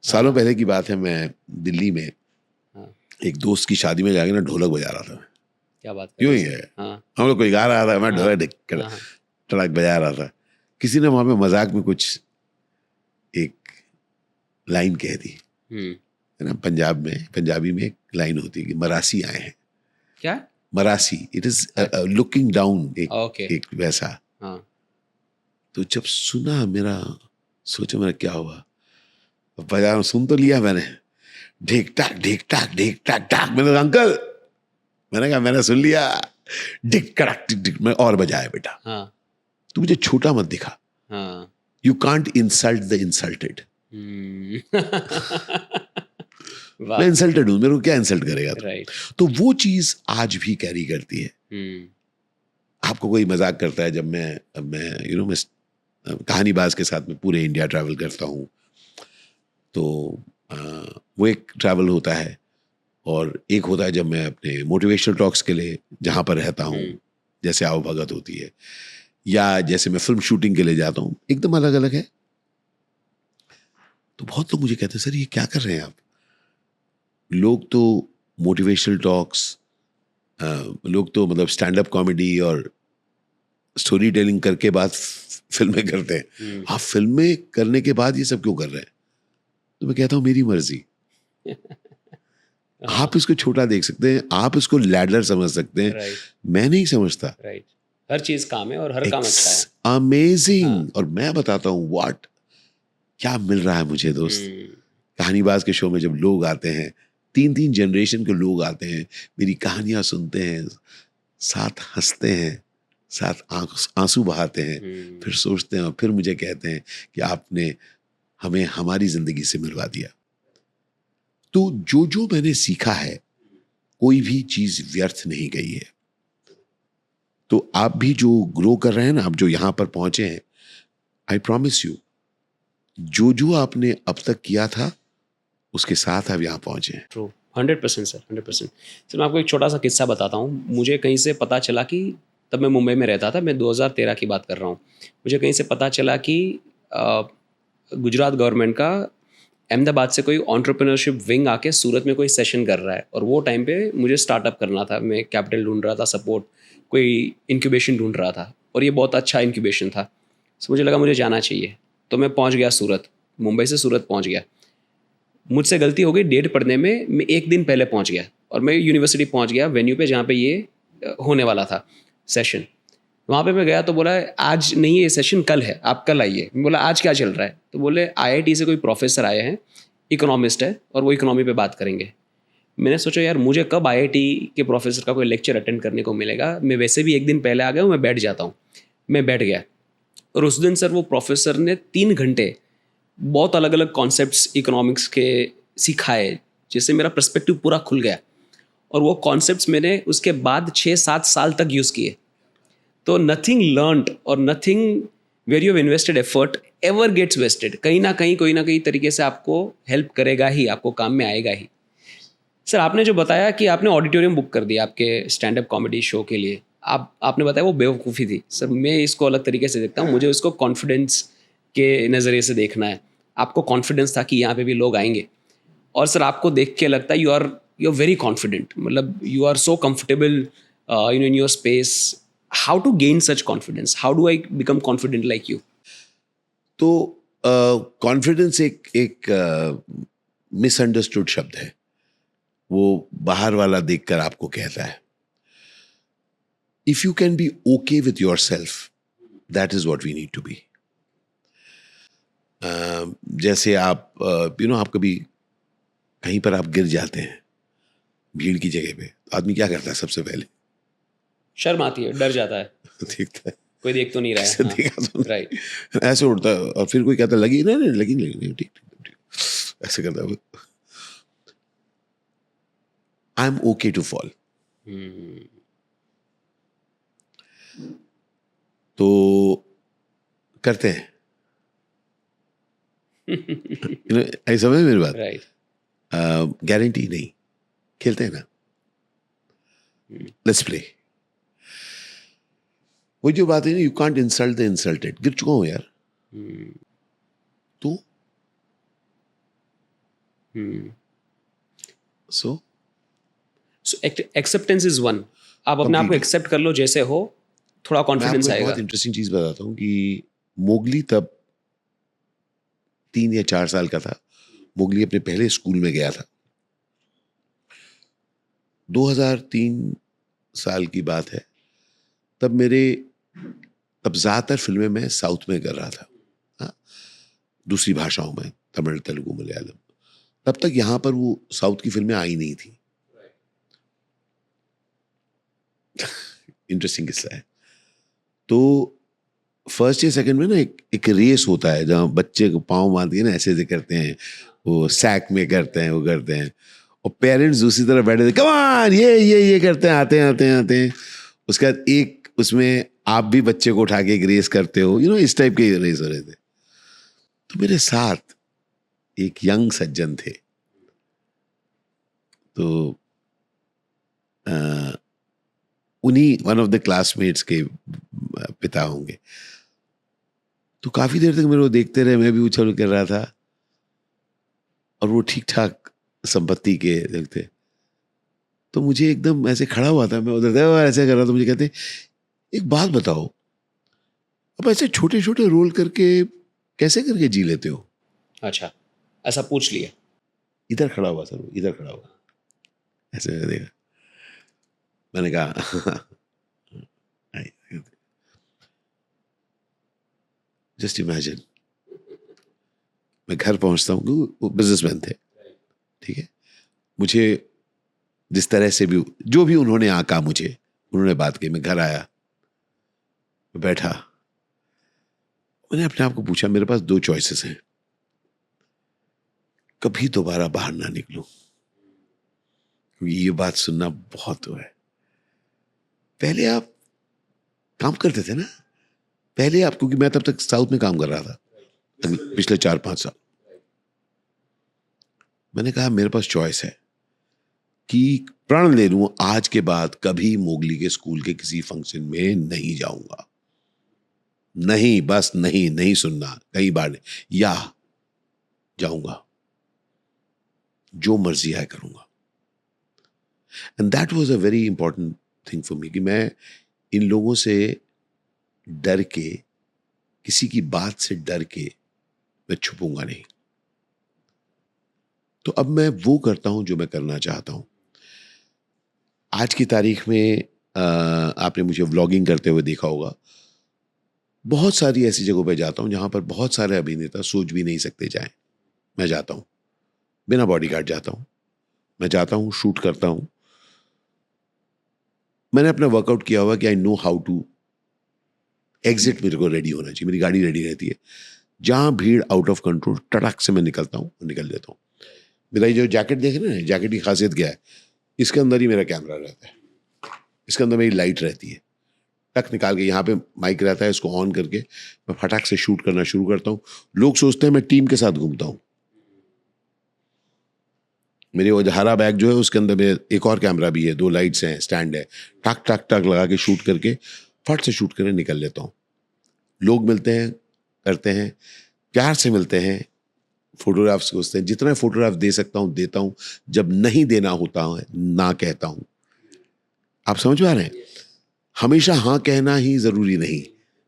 A: सालों पहले की बात है, मैं दिल्ली में एक दोस्त की शादी में जाके ना ढोलक बजा रहा था।
B: क्या बात
A: क्यों ही है, हम लोग कोई गा रहा था, मैं ढोलक टड़क बजा रहा था। किसी ने वहां पे मजाक में कुछ एक लाइन कह दी, है ना। पंजाबी में एक लाइन होती है कि मरासी आए हैं।
B: क्या
A: मरासी, इट इज लुकिंग डाउन, एक वैसा। तो जब सुना, मेरा सोचा मेरा क्या हुआ, बजा सुन तो लिया मैंने, ढेक टाक ढेक टाक ढेक टाक टाक, मैंने कहा अंकल, मैंने कहा मैंने सुन लिया, ढिक कड़क टिक टिक, मैं और बजाया बेटा। तू मुझे छोटा मत दिखा, you can't insult the insulted. मैं इंसल्टेड हूं, मेरे को क्या इंसल्ट करेगा तो वो चीज आज भी कैरी करती है। आपको कोई मजाक करता है, जब मैं मैं कहानीबाज के साथ में पूरे इंडिया ट्रैवल करता हूँ, तो वो एक ट्रैवल होता है, और एक होता है जब मैं अपने मोटिवेशनल टॉक्स के लिए जहाँ पर रहता हूँ, जैसे आओ भगत होती है, या जैसे मैं फिल्म शूटिंग के लिए जाता हूँ, एकदम अलग अलग है। तो बहुत लोग मुझे कहते हैं सर ये क्या कर रहे हैं आप। लोग तो मोटिवेशनल टॉक्स, लोग तो मतलब स्टैंड अप कॉमेडी और स्टोरी टेलिंग करके बाद फिल्में करते हैं, आप फिल्में करने के बाद ये सब क्यों कर रहे हैं। तो मैं कहता हूं मेरी मर्जी। आप इसको छोटा देख सकते हैं, आप इसको लैडर समझ सकते हैं, मैं नहीं समझता।
B: हर चीज काम है और हर काम अच्छा है।
A: अमेजिंग। और मैं बताता हूँ व्हाट क्या मिल रहा है मुझे दोस्त। कहानीबाज के शो में जब लोग आते हैं, 3 जनरेशन के लोग आते हैं, मेरी कहानियां सुनते हैं, साथ हंसते हैं, साथ आंसू बहाते हैं, फिर सोचते हैं और फिर मुझे कहते हैं कि आपने हमें हमारी जिंदगी से मिलवा दिया। तो जो मैंने सीखा है, कोई भी चीज व्यर्थ नहीं गई है। तो आप भी जो ग्रो कर रहे हैं ना, आप जो यहां पर पहुंचे हैं, आई प्रॉमिस यू, जो आपने अब तक किया था उसके साथ आप यहां पहुंचे हैं।
B: True, 100% sir, 100%। सर मैं आपको एक छोटा सा किस्सा बताता हूँ। मुझे कहीं से पता चला कि तब मैं मुंबई में रहता था, मैं 2013 की बात कर रहा हूँ। मुझे कहीं से पता चला कि गुजरात गवर्नमेंट का अहमदाबाद से कोई एंटरप्रेन्योरशिप विंग आके सूरत में कोई सेशन कर रहा है, और वो टाइम पे मुझे स्टार्टअप करना था। मैं कैपिटल ढूंढ रहा था, सपोर्ट, कोई इंक्यूबेशन ढूंढ रहा था, और ये बहुत अच्छा इंक्यूबेशन था। तो मुझे लगा मुझे जाना चाहिए, तो मैं पहुंच गया सूरत, मुंबई से सूरत पहुंच गया। मुझसे गलती हो गई, डेट पढ़ने में मैं एक दिन पहले पहुंच गया और मैं यूनिवर्सिटी पहुंच गया वेन्यू पे जहाँ पे ये होने वाला था सेशन। वहाँ पे मैं गया तो बोला आज नहीं है ये सेशन, कल है, आप कल आइए। मैं बोला आज क्या चल रहा है? तो बोले आईआईटी से कोई प्रोफेसर आए हैं, इकोनॉमिस्ट है और वो इकोनॉमी पे बात करेंगे। मैंने सोचा यार मुझे कब आईआईटी के प्रोफेसर का कोई लेक्चर अटेंड करने को मिलेगा, मैं वैसे भी एक दिन पहले आ गया हूँ, मैं बैठ जाता हूँ। मैं बैठ गया और उस दिन सर वो प्रोफेसर ने 3 घंटे बहुत अलग अलग कॉन्सेप्ट्स इकोनॉमिक्स के सिखाए, जिससे मेरा पर्सपेक्टिव पूरा खुल गया। और वो कॉन्सेप्ट्स मैंने उसके बाद 6-7 साल तक यूज़ किए। तो नथिंग लर्नड और nothing where you have invested effort ever gets wasted. कहीं ना कहीं कोई ना कहीं तरीके से आपको हेल्प करेगा ही, आपको काम में आएगा ही। सर आपने जो बताया कि आपने ऑडिटोरियम बुक कर दिया आपके स्टैंड अप कॉमेडी शो के लिए, आपने बताया वो बेवकूफ़ी थी। सर मैं इसको अलग तरीके से देखता हूँ, मुझे उसको कॉन्फिडेंस के नज़रिए से देखना है। आपको कॉन्फिडेंस था कि यहाँ पे भी लोग आएंगे, और सर आपको देख के लगता है यू आर वेरी कॉन्फिडेंट, मतलब you are so comfortable in your space. How to gain such confidence? How do I become confident like you?
A: तो कॉन्फिडेंस एक मिसअंडरस्टूड शब्द है, वो बाहर वाला देखकर आपको कहता है। If you can be okay with yourself, that is what we need to be. जैसे आप आप कभी कहीं पर आप गिर जाते हैं भीड़ की जगह पे, आदमी क्या करता है सबसे पहले?
B: शर्म आती है, डर जाता है,
A: देखता है
B: कोई देख तो नहीं रहा
A: ऐसे
B: है।
A: देखा तो
B: राइट।
A: ऐसे उड़ता है, और फिर कोई कहता है लगी नहीं, नहीं लगी नहीं, नहीं ठीक ठीक ठीक, ऐसे करता है। I am okay to fall. तो करते हैं आई समझ मेरी बात?
B: राइट।
A: गारंटी नहीं, खेलते हैं ना, लेट्स प्ले। वो जो बात है ना, you can't insult the insulted. गिर चुका हूं यार, तो सो
B: एक्सेप्टेंस इज वन। आप अपने आप को
A: Completely.
B: एक्सेप्ट कर लो जैसे हो, थोड़ा
A: मैं
B: कॉन्फिडेंस
A: आपको एक
B: आएगा।
A: बहुत इंटरेस्टिंग चीज बताता हूँ कि मोगली तब 3 या 4 साल का था। मोगली अपने पहले स्कूल में गया था। 2003 साल की बात है। तब ज्यादातर फिल्में मैं साउथ में कर रहा था, हाँ, दूसरी भाषाओं में, तमिल, तेलुगु, मलयालम। तब तक यहां पर वो साउथ की फिल्में आई नहीं थी। इंटरेस्टिंग किस्सा है। तो फर्स्ट या सेकंड में ना एक रेस होता है, जहाँ बच्चे को पाँव मार दिए ना, ऐसे करते हैं, वो सैक में करते हैं, वो करते हैं, और पेरेंट्स दूसरी तरफ बैठे थे, कम ऑन, ये करते हैं, आते हैं। उसके बाद एक उसमें आप भी बच्चे को उठा के एक रेस करते हो, इस टाइप के रेस हो रहे थे। तो मेरे साथ एक यंग सज्जन थे, तो उन्हीं वन ऑफ द क्लासमेट्स के पिता होंगे। तो काफी देर तक मेरे को देखते रहे, मैं भी उछल कर रहा था, और वो ठीक ठाक संपत्ति के थे। तो मुझे एकदम ऐसे खड़ा हुआ था, मैं उधर था ऐसे कर रहा था, मुझे कहते एक बात बताओ, अब ऐसे छोटे छोटे रोल करके कैसे करके जी लेते हो?
B: अच्छा, ऐसा पूछ लिया।
A: इधर खड़ा हुआ सर, इधर खड़ा हुआ, ऐसे मैंने देखा, मैंने कहा जस्ट इमेजिन, मैं घर पहुंचता हूँ, वो बिजनेसमैन थे, ठीक है, मुझे जिस तरह से भी, जो भी उन्होंने आका, मुझे उन्होंने बात की, मैं घर आया, बैठा, मैंने अपने आप को पूछा, मेरे पास 2 चॉइसेस हैं, कभी दोबारा बाहर ना निकलूं, क्योंकि ये बात सुनना बहुत है। पहले आप काम करते थे ना, पहले आप, क्योंकि मैं तब तक साउथ में काम कर रहा था पिछले 4-5 साल। मैंने कहा मेरे पास चॉइस है कि प्रण ले लूं, आज के बाद कभी मोगली के स्कूल के किसी फंक्शन में नहीं जाऊंगा, नहीं, बस नहीं सुनना, कई बार नहीं, या जाऊंगा, जो मर्जी आए करूंगा। And that was a very important thing for me, कि मैं इन लोगों से डर के, किसी की बात से डर के मैं छुपूंगा नहीं। तो अब मैं वो करता हूँ जो मैं करना चाहता हूँ। आज की तारीख में आपने मुझे व्लॉगिंग करते हुए देखा होगा। बहुत सारी ऐसी जगहों पे जाता हूँ जहाँ पर बहुत सारे अभिनेता सोच भी नहीं सकते जाएं। मैं जाता हूँ, बिना बॉडीगार्ड जाता हूँ, मैं जाता हूँ, शूट करता हूँ। मैंने अपना वर्कआउट किया हुआ कि I know how to exit. मेरे को रेडी होना चाहिए, मेरी गाड़ी रेडी रहती है। जहाँ भीड़ आउट ऑफ कंट्रोल, टड़क से मैं निकलता हूँ, निकल लेता हूँ। मेरा ये जो जैकेट देख रहे हैं, जैकेट की खासियत क्या है, इसके अंदर ही मेरा कैमरा रहता है, इसके अंदर मेरी लाइट रहती है। टक निकाल के यहाँ पे माइक रहता है, इसको ऑन करके मैं फटाक से शूट करना शुरू करता हूँ। लोग सोचते हैं मैं टीम के साथ घूमता हूँ। मेरे वो हरा बैग जो है उसके अंदर मेरे एक और कैमरा भी है, 2 लाइट्स हैं, स्टैंड है। टक टक टक लगा के शूट करके फट से शूट करके निकल लेता हूँ। लोग मिलते हैं, करते हैं, प्यार से मिलते हैं, फोटोग्राफ्स खोजते हैं। जितना फोटोग्राफ दे सकता हूँ देता हूँ, जब नहीं देना होता है ना कहता हूँ। आप समझ पा रहे हैं? हमेशा हाँ कहना ही जरूरी नहीं,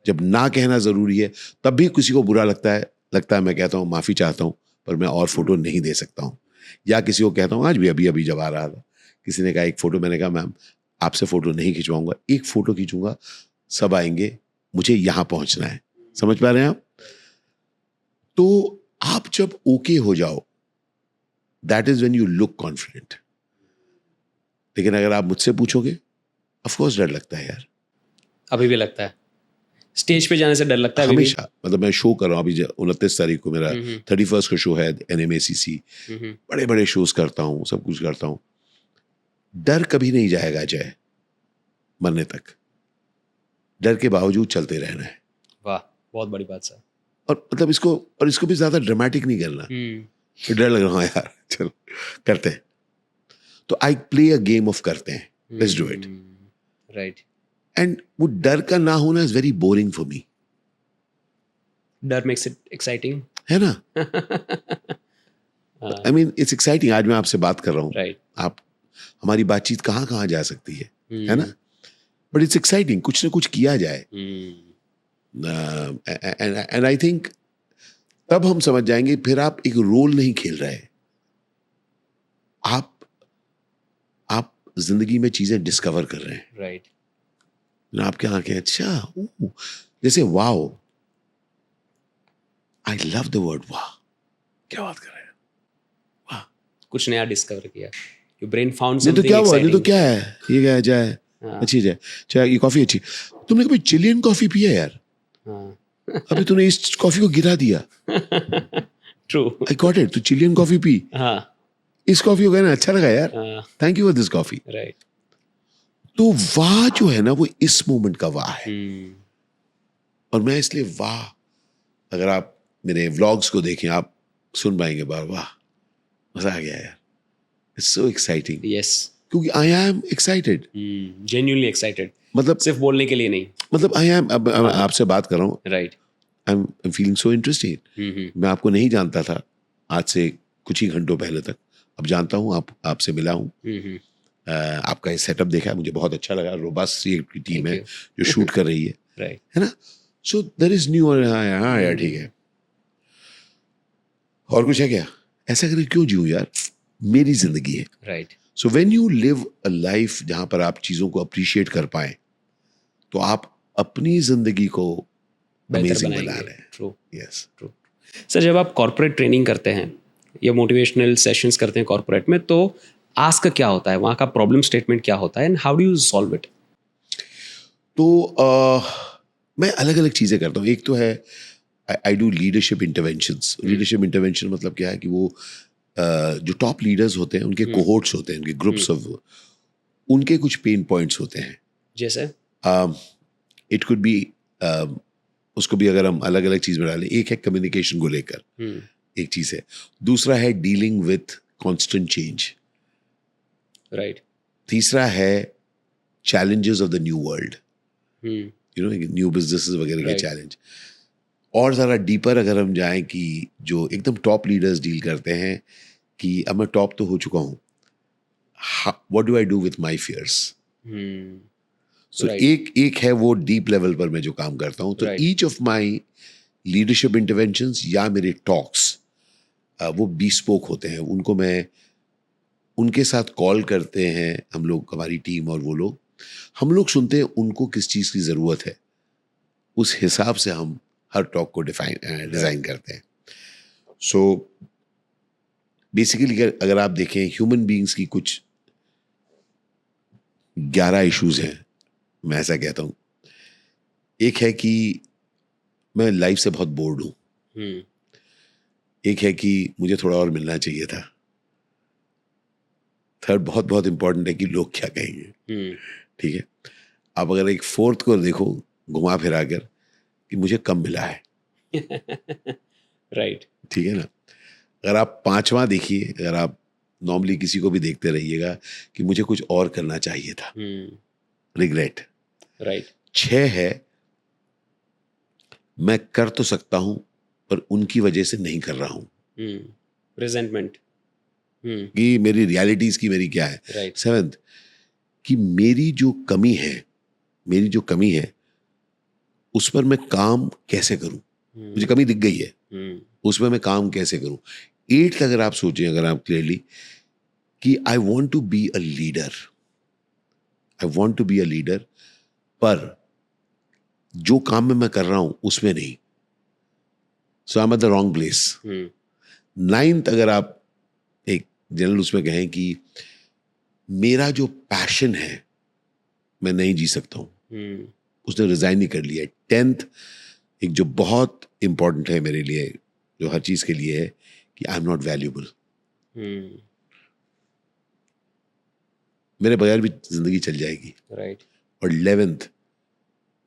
A: जब ना कहना जरूरी है तब भी किसी को बुरा लगता है मैं कहता हूँ माफी चाहता हूँ पर मैं और फोटो नहीं दे सकता हूँ। या किसी को कहता हूँ, आज भी अभी जब आ रहा था किसी ने कहा एक फोटो, मैंने कहा मैम आपसे फोटो नहीं खिंचवाऊंगा, एक फोटो खींचूंगा, सब आएंगे, मुझे यहां पहुंचना है। समझ पा रहे हैं आप? तो आप जब ओके हो जाओ, that is when you look confident. लेकिन अगर आप मुझसे पूछोगे, ऑफ कोर्स डर लगता है यार,
B: अभी भी लगता है, स्टेज पे जाने से डर लगता है अभी भी?
A: हमेशा। मतलब मैं शो कर रहा हूँ, अभी 29 तारीख को मेरा 31 का शो है NMACC। बड़े बड़े शोज करता हूँ, सब कुछ करता हूँ। डर कभी नहीं जाएगा जय, मरने तक डर के बावजूद चलते रहना है।
B: वाह, बहुत बड़ी बात सर।
A: और मतलब इसको भी ज्यादा ड्रामेटिक नहीं करना कि डर लग रहा है यार, चलो करते हैं। तो I play a game of करते हैं, let's do it,
B: right.
A: And वो डर का ना होना is very boring for me.
B: डर मेक्स इट एक्साइटिंग,
A: है ना? I mean it's exciting. आज मैं आपसे बात कर रहा हूँ,
B: राइट।
A: आप हमारी बातचीत कहाँ कहाँ जा सकती है ना? बट इट्स एक्साइटिंग, कुछ ना कुछ किया जाए। एंड आई थिंक तब हम समझ जाएंगे, फिर आप एक रोल नहीं खेल रहे, आप जिंदगी में चीजें डिस्कवर कर रहे हैं।
B: राइट।
A: आपके आंखें, अच्छा जैसे wow, I love the word वाह। क्या बात कर रहे हैं, वाह,
B: कुछ नया डिस्कवर किया, योर ब्रेन फाउंड
A: नहीं तो
B: समथिंग
A: क्या हुआ,
B: एक्साइटिंग।
A: नहीं तो क्या है, ये क्या है, चाय अच्छी है, चाय ये कॉफी अच्छी। तुमने कभी चिलियन कॉफी पिया यार? अभी तूने इस कॉफी को गिरा दिया।
B: ट्रू।
A: आई गॉट इट, तू चिलियन कॉफी पी,
B: हाँ,
A: इस कॉफी को कहना अच्छा लगा यार, thank you for this coffee.
B: Right.
A: तो वाह जो है ना, वो इस मोमेंट का वाह है। और मैं इसलिए वाह, अगर आप मेरे व्लॉग्स को देखें, आप सुन पाएंगे बार, वाह मजा आ गया यार, इट्स सो एक्साइटिंग।
B: यस,
A: क्योंकि I am excited,
B: genuinely excited,
A: मतलब
B: सिर्फ बोलने के लिए नहीं।
A: मतलब आई एम, अब आपसे बात कर रहा हूँ,
B: right.
A: I am feeling so interested. मैं आपको नहीं जानता था आज से कुछ ही घंटों पहले तक, अब जानता हूँ, आपसे मिला हूँ। आपका ये सेटअप देखा है, मुझे बहुत अच्छा लगा। रोबस्ट की टीम है जो शूट कर रही है,
B: राइट,
A: है ना? So there is new. हाँ यार ठीक है, और कुछ है क्या? ऐसा करके क्यों जीऊं यार, मेरी जिंदगी है।
B: Right.
A: So when you live a life जहां पर आप चीजों को अप्रिशिएट कर पाए, तो आप अपनी जिंदगी को अमेजिंग बना रहे हैं।
B: True,
A: yes,
B: true. सर, जब आप कॉर्पोरेट ट्रेनिंग करते हैं या मोटिवेशनल सेशंस करते हैं कॉर्पोरेट में, तो आस्क क्या होता है, वहाँ का प्रॉब्लम स्टेटमेंट क्या होता है, and how do you solve it?
A: तो मैं अलग अलग चीजें करता हूँ। एक तो है I do leadership interventions. Leadership intervention मतलब क्या है कि वो जो टॉप लीडर्स होते हैं, उनके कोहोर्ट्स होते हैं, उनके ग्रुप्स ऑफ, उनके कुछ पेन पॉइंट्स होते हैं।
B: जैसे
A: इट कुड बी, उसको भी अगर हम अलग अलग चीज में डालें, एक है कम्युनिकेशन को लेकर, एक चीज है। दूसरा है dealing with constant change.
B: Right.
A: तीसरा है challenges of the new world, you know, new businesses वगैरह के चैलेंज। और ज़रा डीपर अगर हम जाएं कि जो एकदम टॉप लीडर्स डील करते हैं कि अब मैं टॉप तो हो चुका हूँ, what do I do with my fears. So एक है वो डीप लेवल पर मैं जो काम करता हूँ। तो each of my leadership interventions या मेरे टॉक्स वो bespoke होते हैं, उनको मैं उनके साथ कॉल करते हैं हम लोग, हमारी टीम और वो लोग, हम लोग सुनते हैं उनको किस चीज़ की ज़रूरत है, उस हिसाब से हम हर टॉक को डिज़ाइन करते हैं. सो बेसिकली अगर आप देखें ह्यूमन बीइंग्स की कुछ 11 इश्यूज हैं, मैं ऐसा कहता हूँ. एक है कि मैं लाइफ से बहुत बोर्ड हूँ. एक है कि मुझे थोड़ा और मिलना चाहिए था. थर्ड बहुत बहुत इंपॉर्टेंट है कि लोग क्या कहेंगे. ठीक है. आप अगर एक फोर्थ को देखो घुमा फिरा कर कि मुझे कम मिला है.
B: राइट.
A: ठीक है ना. अगर आप पांचवा देखिए, अगर आप नॉर्मली किसी को भी देखते रहिएगा कि मुझे कुछ और करना चाहिए था, रिग्रेट.
B: राइट.
A: 6 है मैं कर तो सकता हूं पर उनकी वजह से नहीं कर रहा हूं,
B: रिजेंटमेंट
A: कि मेरी रियलिटीज की मेरी क्या है.
B: राइट.
A: 7 कि मेरी जो कमी है उस पर मैं काम कैसे करूं. मुझे कमी दिख गई है, उसमें मैं काम कैसे करूं. 8 अगर आप सोचें, अगर आप क्लियरली, कि I want to be a leader, पर जो काम में मैं कर रहा हूं उसमें नहीं. So I am at the wrong place. 9 अगर आप एक जनरल उसमें कहें कि मेरा जो पैशन है मैं नहीं जी सकता हूं, उसने रिजाइन नहीं कर लिया. 10 एक जो बहुत इंपॉर्टेंट है मेरे लिए, जो हर चीज के लिए है, कि आई एम नॉट वैल्यूएबल. मेरे बगैर भी जिंदगी चल जाएगी.
B: राइट.
A: और 11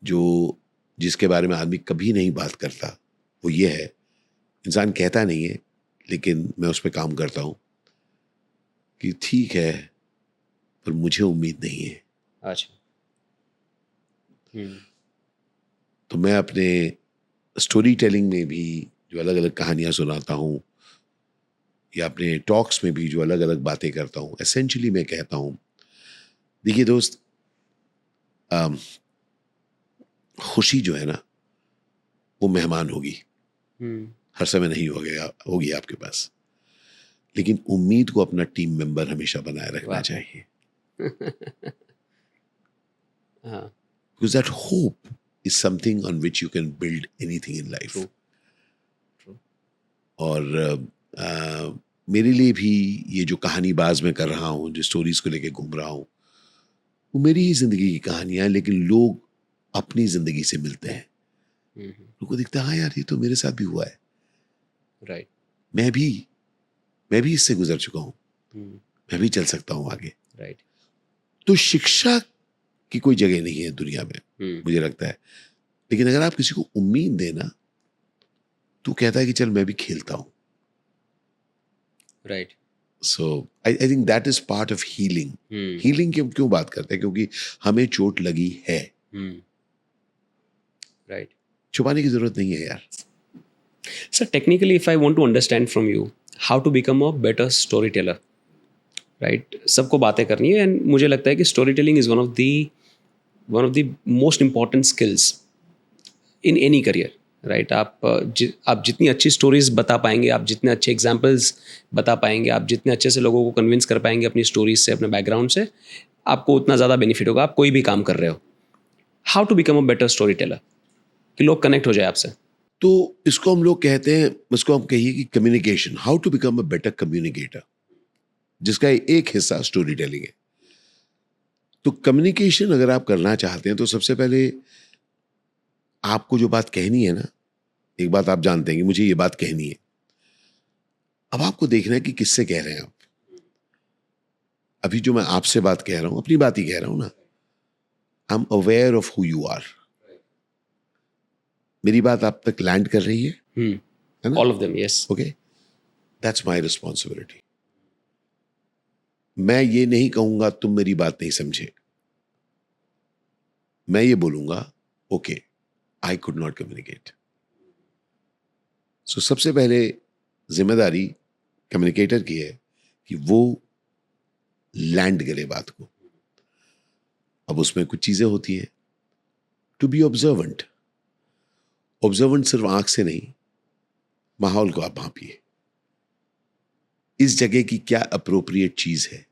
A: जो जिसके बारे में आदमी कभी नहीं बात करता, वो ये है, इंसान कहता नहीं है लेकिन मैं उस पर काम करता हूं, कि ठीक है पर मुझे उम्मीद नहीं है.
B: अच्छा.
A: तो मैं अपने स्टोरी टेलिंग में भी जो अलग अलग कहानियां सुनाता हूं, या अपने टॉक्स में भी जो अलग अलग बातें करता हूं, एसेंशियली मैं कहता हूं, देखिए दोस्त, खुशी जो है ना वो मेहमान होगी, हर समय नहीं होगी आपके पास, लेकिन उम्मीद को अपना टीम मेंबर हमेशा बनाए रखना चाहिए. Because that hope is something on which you can build anything in life.
B: True.
A: और मेरे लिए भी ये जो कहानीबाज मैं कर रहा हूँ, जो स्टोरीज को लेके घूम रहा हूँ, वो मेरी ही जिंदगी की कहानियां, लेकिन लोग अपनी जिंदगी से मिलते हैं. लोगों को दिखता है हाँ यार ये तो मेरे साथ भी हुआ है.
B: राइट.
A: मैं भी इससे गुजर चुका हूँ, मैं भी चल सकता हूँ आगे.
B: राइट.
A: तो शिक्षा की कोई जगह नहीं है दुनिया में, मुझे लगता है. लेकिन अगर आप किसी को उम्मीद देना, तो कहता है कि चल मैं भी खेलता हूं.
B: Right.
A: So I think that is part of healing. Healing क्यों बात करते हैं? क्योंकि हमें चोट लगी है.
B: राइट.
A: छुपाने की जरूरत नहीं है यार.
B: Sir, technically if I want to understand from you how to become a better story teller, right, सबको बातें करनी है, एंड मुझे लगता है कि story telling is one of the most important skills in any career. Right. आप जितनी अच्छी स्टोरीज बता पाएंगे, आप जितने अच्छे एग्जाम्पल्स बता पाएंगे, आप जितने अच्छे से लोगों को कन्विंस कर पाएंगे अपनी स्टोरीज से, अपने बैकग्राउंड से, आपको उतना ज़्यादा बेनिफिट होगा. आप कोई भी काम कर रहे हो. How to become a better story teller, कि लोग कनेक्ट हो जाए आपसे.
A: तो इसको हम लोग कहते हैं, इसको हम कहिए कि communication. How to become a better communicator, जिसका एक हिस्सा स्टोरी टेलिंग है. तो कम्युनिकेशन अगर आप करना चाहते हैं, तो सबसे पहले आपको जो बात कहनी है ना, एक बात आप जानते हैं कि मुझे ये बात कहनी है. अब आपको देखना है कि किससे कह रहे हैं आप. अभी जो मैं आपसे बात कह रहा हूं, अपनी बात ही कह रहा हूं ना. I am aware of who you are. मेरी बात आप तक लैंड कर रही है ना?
B: All of them, yes.
A: Okay, that's my responsibility. मैं ये नहीं कहूंगा तुम मेरी बात नहीं समझे. मैं ये बोलूंगा okay, I could not communicate. So सबसे पहले जिम्मेदारी कम्युनिकेटर की है कि वो लैंड करे बात को. अब उसमें कुछ चीजें होती हैं. To be observant. ऑब्जर्वेंट सिर्फ आंख से नहीं, माहौल को आप भांपिए. इस जगह की क्या अप्रोप्रिएट चीज है।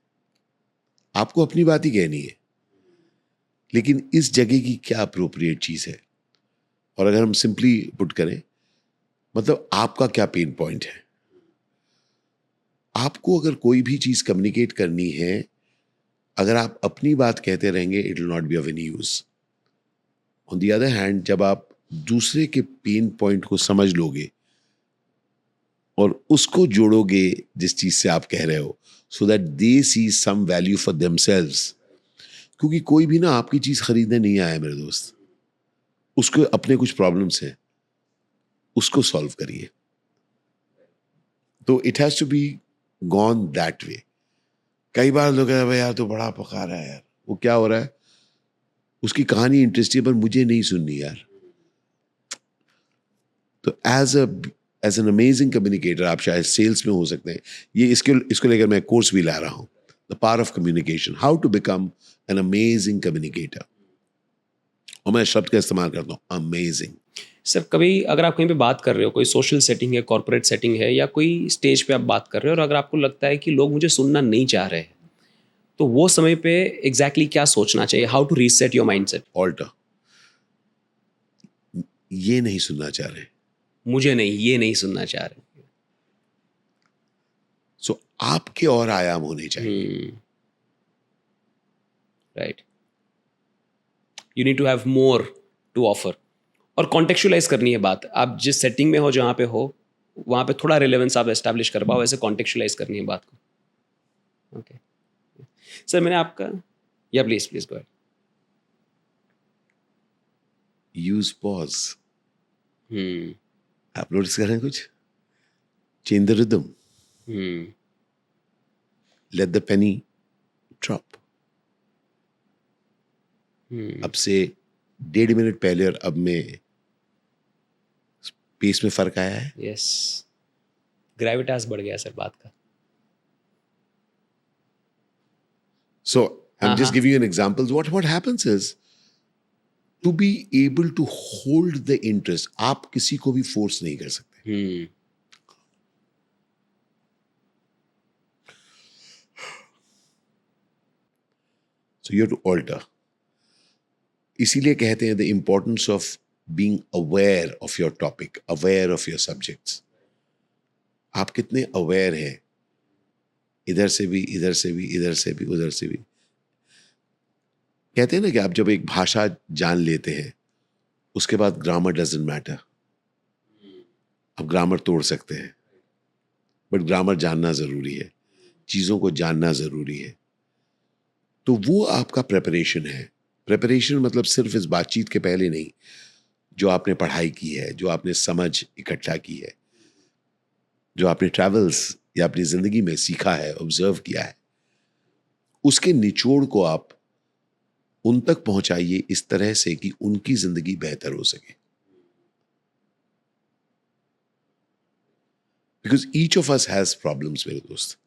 A: आपको अपनी बात ही कहनी है, लेकिन इस जगह की क्या अप्रोप्रिएट चीज है। और अगर हम सिंपली पुट करें, मतलब आपका क्या पेन पॉइंट है। आपको अगर कोई भी चीज कम्युनिकेट करनी है, अगर आप अपनी बात कहते रहेंगे, it will not be of any use. On the other hand, जब आप दूसरे के पेन पॉइंट को समझ लोगे और उसको जोड़ोगे जिस चीज से आप कह रहे हो, so that they see some value for themselves. क्योंकि कोई भी ना आपकी चीज खरीदने नहीं आया मेरे दोस्त, उसको अपने कुछ प्रॉब्लम्स हैं, उसको सॉल्व करिए। तो it has to be gone that way. कई बार लोग कहते हैं, भाई यार तो बड़ा पका रहा है यार, वो क्या हो रहा है, उसकी कहानी इंटरेस्टिंग पर मुझे नहीं सुननी यार। तो एज एन अमेजिंग कम्युनिकेटर आप शायद सेल्स में हो सकते हैं। ये इसको लेकर मैं कोर्स भी ला रहा हूँ, the power of communication, how to become an amazing communicator. और मैं शब्द का इस्तेमाल करता हूँ, अमेजिंग।
B: सर कभी अगर आप कहीं पे बात कर रहे हो, कोई सोशल सेटिंग है, कॉर्पोरेट सेटिंग है, या कोई स्टेज पे आप बात कर रहे हो और अगर आपको लगता है कि लोग मुझे सुनना नहीं चाह रहे हैं, तो वो समय पे एग्जैक्टली क्या सोचना चाहिए? How to reset your mindset?
A: Alter, ये नहीं सुनना चाह रहे,
B: मुझे नहीं, ये नहीं सुनना चाह रहे।
A: सो आपके और आयाम होने चाहिए।
B: Right, you need to have more to offer. और कॉन्टेक्चुअलाइज करनी है बात। आप जिस सेटिंग में हो, जहाँ पे हो, वहाँ पे थोड़ा रिलेवेंस आप एस्टैब्लिश कर पाओ, ऐसे कॉन्टेक्चुअलाइज करनी है बात को। ओके सर, मैंने आपका, या please please go ahead.
A: Use pause. आप नोटिस कर रहे हैं कुछ? Change the rhythm, let the Penney drop. अब से 1.5 मिनट पहले और अब में पेस में फर्क आया है।
B: यस, ग्रेविटास बढ़ गया सर बात का।
A: So I'm just giving you an example. What happens is, to be able to hold the interest, आप किसी को भी फोर्स नहीं कर सकते। So you have to alter. इसीलिए कहते हैं the importance of being aware of your topic, aware of your subjects. आप कितने aware हैं, इधर से भी, इधर से भी, इधर से भी, उधर से भी। कहते हैं ना कि आप जब एक भाषा जान लेते हैं, उसके बाद ग्रामर डजंट मैटर। आप ग्रामर तोड़ सकते हैं, बट ग्रामर जानना जरूरी है, चीजों को जानना जरूरी है। तो वो आपका प्रेपरेशन है। प्रेपरेशन मतलब सिर्फ इस बातचीत के पहले नहीं, जो आपने पढ़ाई की है, जो आपने समझ इकट्ठा की है, जो आपने ट्रैवल्स या अपनी जिंदगी में सीखा है, ऑब्जर्व किया है, उसके निचोड़ को आप उन तक पहुंचाइए इस तरह से कि उनकी जिंदगी बेहतर हो सके। Because each of us has problems मेरे दोस्त।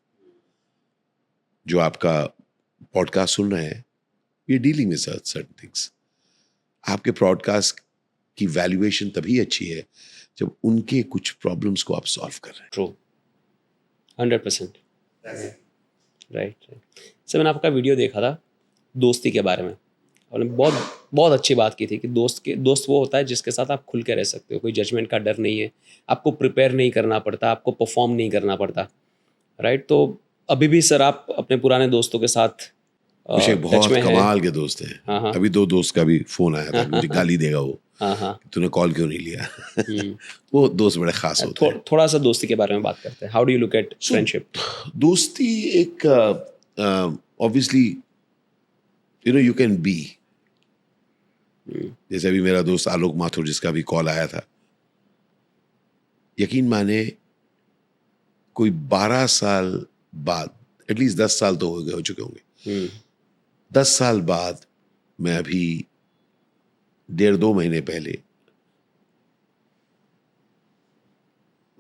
A: जो आपका पॉडकास्ट सुन रहे हैं, we are dealing with certain things. आपके पॉडकास्ट की वैल्यूएशन तभी अच्छी है जब उनके कुछ प्रॉब्लम्स को आप सॉल्व कर रहे हैं।
B: ट्रू, 100%। राइट। सर मैंने आपका वीडियो देखा था दोस्ती के बारे में, और बहुत बहुत अच्छी बात की थी कि दोस्त वो होता है जिसके साथ आप खुल के रह सकते हो, कोई जजमेंट का डर नहीं है, आपको प्रिपेयर नहीं करना पड़ता, आपको परफॉर्म नहीं करना पड़ता। राइट। तो अभी भी सर आप अपने पुराने दोस्तों के साथ
A: मुझे
B: टच
A: बहुत
B: में
A: कमाल के दोस्त हैं।
B: हाँ, हाँ।
A: अभी 2 दोस्त का भी फोन आया था, मुझे गाली देगा वो,
B: हाँ,
A: तूने कॉल क्यों नहीं लिया। वो दोस्त बड़े खास होते हैं।
B: थोड़ा सा दोस्ती के बारे में बात करते हैं। How do you look at friendship?
A: दोस्ती एक ऑब्वियसली यू कैन बी, जैसे अभी मेरा दोस्त आलोक माथुर जिसका भी कॉल आया था, यकीन माने कोई 12 साल बाद, एटलीस्ट 10 साल तो हो चुके होंगे, 10 साल बाद मैं अभी 1.5-2 महीने पहले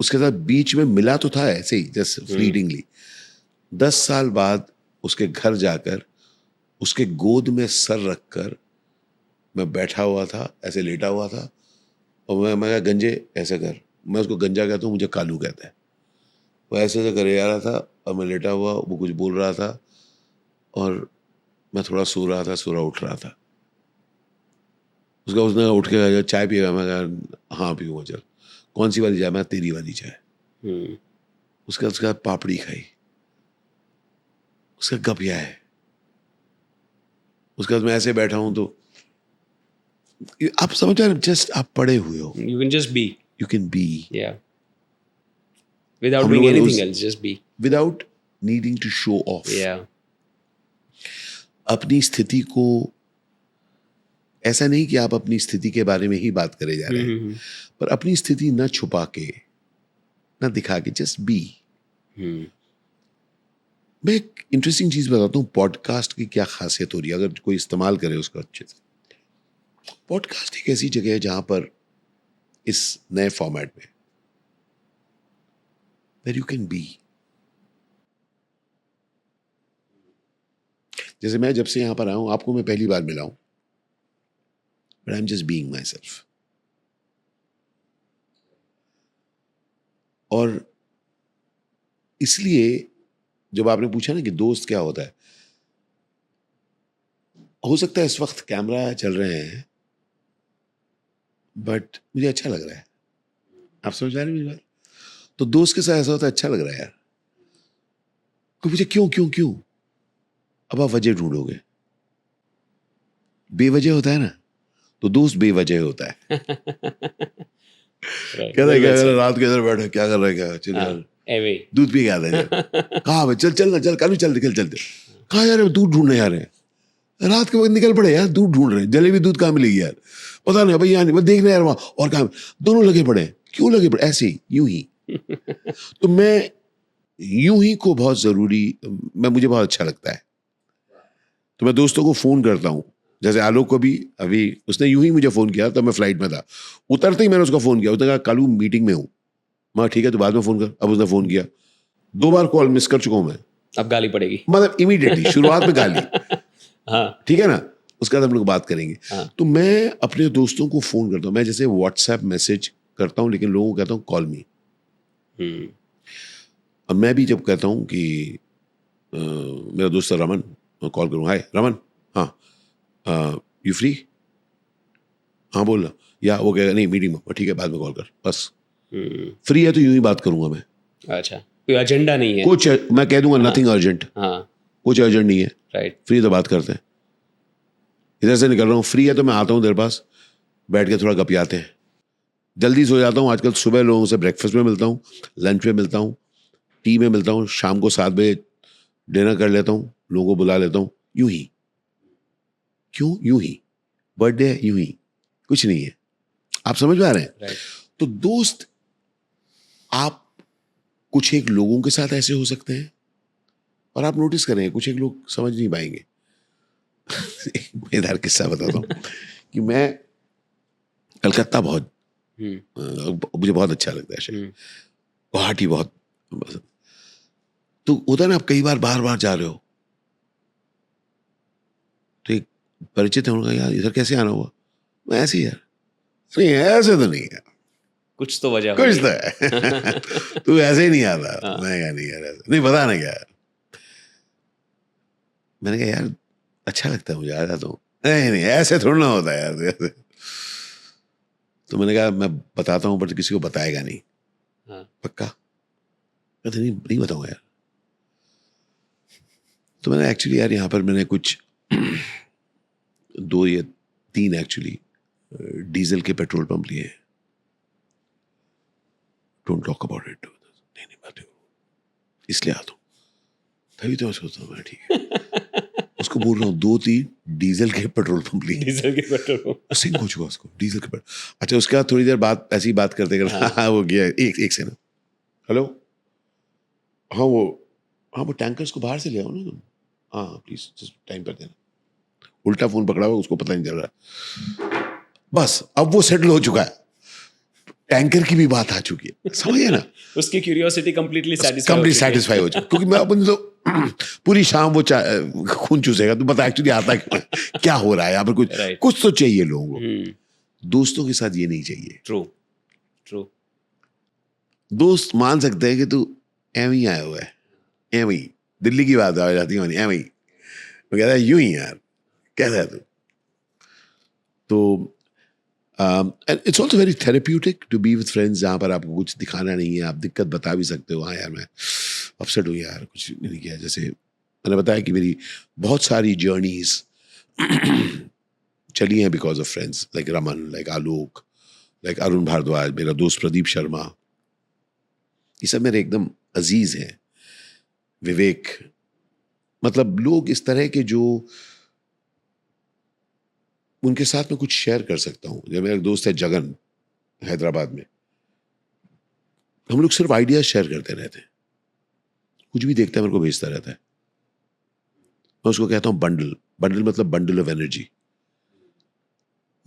A: उसके साथ बीच में मिला तो था ऐसे ही, जस्ट फ्लीटिंगली। 10 साल बाद उसके घर जाकर उसके गोद में सर रखकर मैं बैठा हुआ था, ऐसे लेटा हुआ था, और मैं कहा गंजे ऐसे कर, मैं उसको गंजा कहता हूँ, मुझे कालू कहता है। वो ऐसे ऐसे करे जा रहा था और मैं लेटा हुआ, वो कुछ बोल रहा था और मैं थोड़ा सो रहा था, सोरा उठ रहा था। उसने उठ के कहा चाय पिएगा? मैं कहा हाँ पीऊँगा, चल। कौन सी वाली चाय? मैं तेरी वाली चाय। उसका पापड़ी खाई, उसका गपिया है। उसके बाद मैं ऐसे बैठा हूं तो आप समझ रहे हैं, जस्ट आप पड़े हुए हो,
B: You can just be.
A: You can B
B: Yeah. Without
A: हम
B: doing
A: लोगों ने
B: anything else, just be.
A: Without needing to show off.
B: Yeah.
A: अपनी स्थिति को, ऐसा नहीं कि आप अपनी स्थिति के बारे में ही बात करे जा रहे हैं, पर अपनी स्थिति न छुपा के, न दिखा के, जस्ट बी। मैं एक इंटरेस्टिंग चीज बताता हूँ, पॉडकास्ट की क्या खासियत हो रही है अगर कोई इस्तेमाल करे उसका अच्छे से। पॉडकास्ट एक ऐसी जगह है जहां पर इस नए फॉर्मेट में वेर यू कैन बी। जैसे मैं जब से यहां पर आया हूं, आपको मैं पहली बार मिला हूं, but I am just being my self. और इसलिए जब आपने पूछा ना कि दोस्त क्या होता है, हो सकता है इस वक्त कैमरा चल रहे हैं बट मुझे अच्छा लग रहा है। आप समझ पा रहे हैं मेरी बात? तो दोस्त के साथ ऐसा होता है, अच्छा लग रहा है यार। कोई पूछे क्यों क्यों क्यों, अब आप वजह ढूंढोगे। बेवजह होता है ना, तो दोस्त बेवजह होता है। कहता है क्या कर रहा है? रात के इधर बैठे क्या कर रहा है, क्या चल यार दूध पी के आता है। कहा भाई चल चल ना, चल कल चल निकल चलते। कहा यार दूध ढूंढने जा रहे हैं, रात के वक्त निकल पड़े यार, दूध ढूंढ रहे हैं। जलेबी दूध कहाँ मिलेगी यार, पता नहीं भाई, यहाँ नहीं, देख रहे यार वहां और कहाँ। दोनों लगे पड़े। क्यों लगे पड़े? ऐसे ही, यूं ही। तो मैं यूं ही को बहुत जरूरी, मुझे बहुत अच्छा लगता है। तो मैं दोस्तों को फोन करता हूँ, जैसे आलोक को भी अभी उसने यूं ही मुझे फोन किया, तब मैं फ्लाइट में था। उतरते ही मैंने उसको फोन किया, उसने कहा कालू मीटिंग में हूँ। मैं ठीक है तो बाद में फोन कर। अब उसने फोन किया, 2 बार कॉल मिस कर चुका हूं मैं।
B: अब गाली पड़ेगी,
A: मतलब इमीडिएटली शुरुआत में गाली।
B: हाँ
A: ठीक है ना, उसके बाद हम लोग बात करेंगे।
B: हाँ।
A: तो मैं अपने दोस्तों को फोन करता हूँ। मैं जैसे व्हाट्सएप मैसेज करता हूँ, लेकिन लोगों को कहता हूँ कॉल मी। और मैं भी जब कहता हूँ कि मेरा दोस्त है रमन, कॉल करूँ, हाय रमन, हाँ यू फ्री, हाँ बोलना, या वो कहेगा नहीं मीटिंग में, ठीक है बाद में कॉल कर, बस। फ्री है तो यूं ही बात करूंगा मैं।
B: अच्छा, कोई एजेंडा नहीं है
A: कुछ, मैं कह दूंगा नथिंग अर्जेंट।
B: हाँ
A: कुछ अर्जेंट नहीं है,
B: राइट।
A: फ्री तो बात करते हैं। इधर से निकल रहा हूँ, फ्री है तो मैं आता हूँ तेरे पास, बैठ के थोड़ा गपियाते हैं। जल्दी सो जाता हूँ आजकल, सुबह लोगों से ब्रेकफास्ट में मिलता हूँ, लंच में मिलता हूँ, टी में मिलता हूँ, शाम को 7 बजे डिनर कर लेता हूँ, लोगों को बुला लेता हूँ। यूं ही। क्यों यूं ही? बर्थडे है यूं ही, कुछ नहीं है। आप समझ पा रहे हैं?
B: राइट।
A: तो दोस्त आप कुछ एक लोगों के साथ ऐसे हो सकते हैं, और आप नोटिस करें कुछ एक लोग समझ नहीं पाएंगे। एक मजेदार किस्सा बताता हूँ कि मैं कलकत्ता बहुत मुझे बहुत अच्छा लगता है शहर, गुवाहाटी बहुत पसंद। तो उधर ना आप कई बार बार जा रहे हो, तो एक परिचित है, उनका यार इधर कैसे आना हुआ? मैं ऐसे ही यार, नहीं ऐसे तो नहीं है,
B: कुछ तो वजह
A: कुछ तो है। तू ऐसे ही नहीं आता। मैं कहा नहीं यार ऐसे नहीं, पता नहीं क्या है। मैंने कहा यार अच्छा लगता है मुझे, आ जाता हूँ। नहीं ऐसे थोड़ा ना होता है यार ऐसे। तो मैंने कहा मैं बताता हूँ बट किसी को बताएगा नहीं। पक्का? कहते नहीं बताऊंगा यार। तो मैंने एक्चुअली यार यहाँ पर मैंने कुछ 2 या 3 एक्चुअली डीजल के पेट्रोल पंप लिए। Don't talk about it. नहीं बातें इसलिए आता हूँ, तभी तो मैं सोचता हूँ मैं ठीक है। उसको बोल रहा हूँ 2-3 डीजल के पेट्रोल पंप लिए।
B: डीजल के पेट्रोल पंप
A: सिंह हो चुका उसको डीजल के पेट्रोल। अच्छा उसके बाद थोड़ी देर बात ऐसी बात करते हाँ वो गया एक से ना, हेलो हाँ वो टैंकर्स को बाहर से ले आओ ना तुम, हाँ प्लीज टाइम पर देना। उल्टा फोन पकड़ा हुआ, उसको पता नहीं चल रहा। बस अब वो सेटल हो चुका है, टैंकर की भी बात आ चुकी है, समझिए ना।
B: उसकी क्यूरियोसिटी कंप्लीटली
A: सेटिस्फाई हो चुकी, क्योंकि मैं अपन तो पूरी शाम वो खून चूसेगा, तो पता एक्चुअली आता क्या हो रहा है यहाँ पर। कुछ तो चाहिए लोगों को। दोस्तों के साथ ये नहीं चाहिए।
B: ट्रू।
A: दोस्त मान सकते हैं कि तू एवं ही आया हुआ है, एवं ही दिल्ली की बात आ जाती है, एवं ही वो कहता है यूं ही यार, कैसा है तू? तो and it's also very therapeutic to be with friends जहाँ पर आपको कुछ दिखाना नहीं है, आप दिक्कत बता भी सकते हो, हाँ यार मैं अपसेट हूँ यार, कुछ नहीं किया। जैसे मैंने बताया कि मेरी बहुत सारी जर्नीज चली हैं because of friends, like Raman, like Alok, like Arun Bhardwaj, मेरा दोस्त प्रदीप शर्मा, ये सब मेरे एकदम अजीज हैं। विवेक, मतलब लोग इस तरह के जो उनके साथ में कुछ शेयर कर सकता हूँ। जब मेरा एक दोस्त है जगन, हैदराबाद में, हम लोग सिर्फ आइडियाज शेयर करते रहते हैं, कुछ भी देखता है मेरे को भेजता रहता है। मैं उसको कहता हूँ बंडल, बंडल मतलब bundle of energy,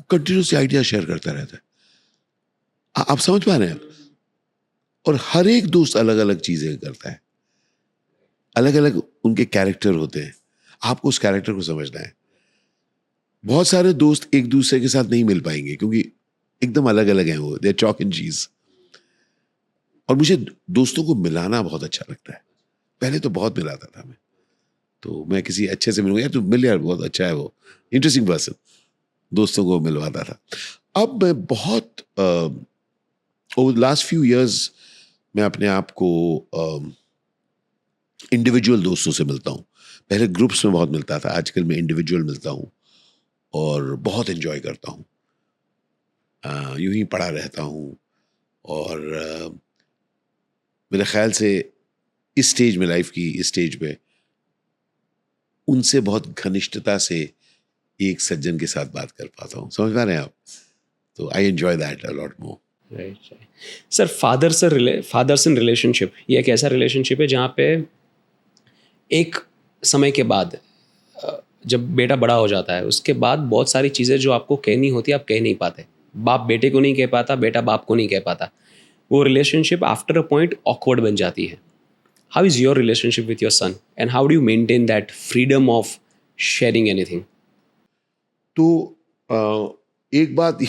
A: continuously idea share करता रहता है। आप समझ पा रहे हैं? और हर एक दोस्त अलग अलग चीजें करता है, अलग अलग उनके कैरेक्टर होते हैं, आपको उस कैरेक्टर को समझना है। बहुत सारे दोस्त एक दूसरे के साथ नहीं मिल पाएंगे क्योंकि एकदम अलग अलग हैं वो, दे चॉक एंड चीज। और मुझे दोस्तों को मिलाना बहुत अच्छा लगता है। पहले तो बहुत मिलाता था मैं, तो मैं किसी अच्छे से मिलूंगा, यार तू मिल यार, बहुत अच्छा है वो, इंटरेस्टिंग पर्सन, दोस्तों को मिलवाता था। अब मैं बहुत ओवर लास्ट फ्यू इयर्स मैं अपने आप को इंडिविजुअल दोस्तों से मिलता हूँ। पहले ग्रुप्स में बहुत मिलता था, आजकल मैं इंडिविजुअल मिलता हूँ और बहुत एंजॉय करता हूँ। यूं ही पड़ा रहता हूँ और मेरे ख्याल से इस स्टेज में, लाइफ की इस स्टेज पे, उनसे बहुत घनिष्ठता से एक सज्जन के साथ बात कर पाता हूँ। समझ पा रहे हैं आप? तो I enjoy that a lot more.
B: Right. Sir, father sun relationship, ये एक ऐसा रिलेशनशिप है जहाँ पे एक समय के बाद जब बेटा बड़ा हो जाता है, उसके बाद बहुत सारी चीज़ें जो आपको कहनी होती है आप कह नहीं पाते। बाप बेटे को नहीं कह पाता, बेटा बाप को नहीं कह पाता। वो relationship after a point awkward बन जाती है। How is your relationship with your son and how do you maintain that freedom of sharing anything?
A: तो एक बात तो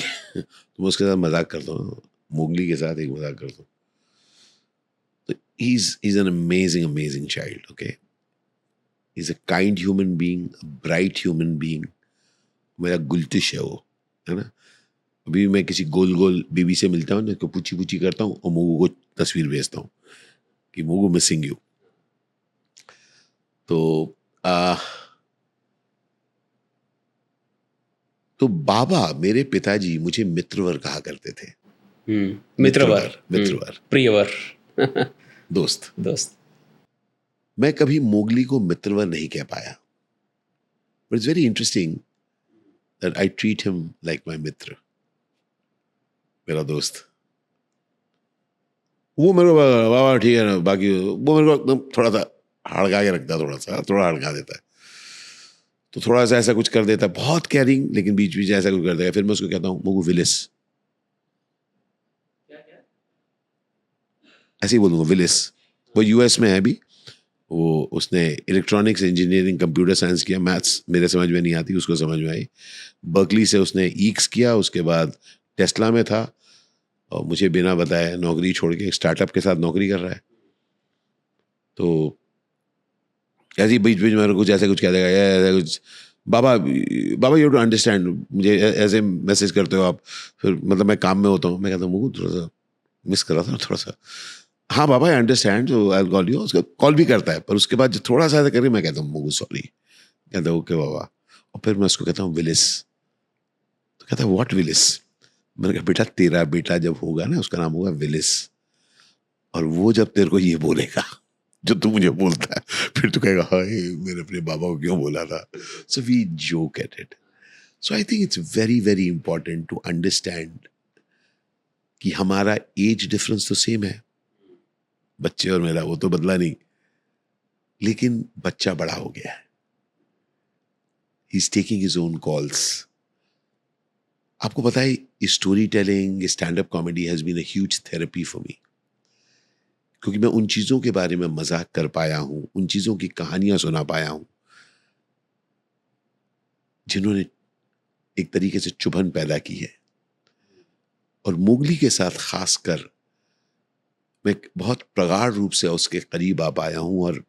A: मैं उसके साथ मजाक करता हूँ, मोगली के साथ एक मजाक करता हूँ। तो he's an amazing child, okay? He's a kind human being, a bright human being. मेरा गुलतिश है वो, है ना? अभी मैं किसी गोल गोल बीबी से मिलता हूँ ना, तो पूछी पूछी करता हूँ और मोगू को तस्वीर भेजता हूँ कि मोगू मिसिंग यू। तो आ, तो बाबा, मेरे पिताजी मुझे मित्रवर कहा करते थे।
B: मित्रवर,
A: मित्रवर,
B: प्रियवर,
A: दोस्त।
B: दोस्त।
A: मैं कभी मोगली को मित्रवर नहीं कह पाया, but it's very interesting that I treat him like my मित्र, मेरा दोस्त। वो मेरे को बाबा ठीक है ना, बाकी वो मेरे को एकदम थोड़ा सा हड़का के रखता है, थोड़ा हड़का देता है। तो थोड़ा सा ऐसा कुछ कर देता है, बहुत केयरिंग, लेकिन बीच बीच ऐसा कुछ कर देगा। फिर मैं उसको कहता हूँ मोगू विलिस, ऐसे ही बोलूँगा विलिस। वो यूएस में है अभी, वो उसने इलेक्ट्रॉनिक्स इंजीनियरिंग कंप्यूटर साइंस किया, मैथ्स मेरे समझ में नहीं आती, उसको समझ में आई। बर्कली से उसने ईक्स किया, उसके बाद टेस्ला में था और मुझे बिना बताए नौकरी छोड़ के एक स्टार्टअप के साथ नौकरी कर रहा है। तो ऐसे ही बीच बीच में कुछ ऐसा कुछ कह देगा, ऐसा कुछ, बाबा बाबा यू टू अंडरस्टैंड, मुझे ऐसे मैसेज करते हो आप। फिर मतलब मैं काम में होता हूँ, मैं कहता हूँ थोड़ा सा मिस कर रहा था थोड़ा सा, हाँ बाबा आई अंडरस्टैंड, तो आई कॉल यू। उसका कॉल भी करता है, पर उसके बाद जो थोड़ा सा ऐसा करके मैं कहता हूँ मुगू सॉरी, कहता है ओके बाबा। और फिर मैं उसको कहता हूँ विलिस, तो कहता है व्हाट विलिस? मैंने कहा बेटा तेरा बेटा जब होगा ना, उसका नाम होगा विलिस, और वो जब तेरे को ये बोलेगा जो तू मुझे बोलता है, फिर तू कहेगा हाय मैंने अपने बाबा को क्यों बोला था। So we joke at it. So I think it's very important to understand कि हमारा एज डिफरेंस तो सेम है, बच्चे और मेरा, वो तो बदला नहीं, लेकिन बच्चा बड़ा हो गया है, he is taking his own calls. आपको पता है story telling, stand up comedy has been a huge therapy for me, क्योंकि मैं उन चीजों के बारे में मजाक कर पाया हूं, उन चीजों की कहानियां सुना पाया हूं जिन्होंने एक तरीके से चुभन पैदा की है। और मोगली के साथ खासकर मैं बहुत प्रगाढ़ रूप से उसके करीब आ पाया हूँ, और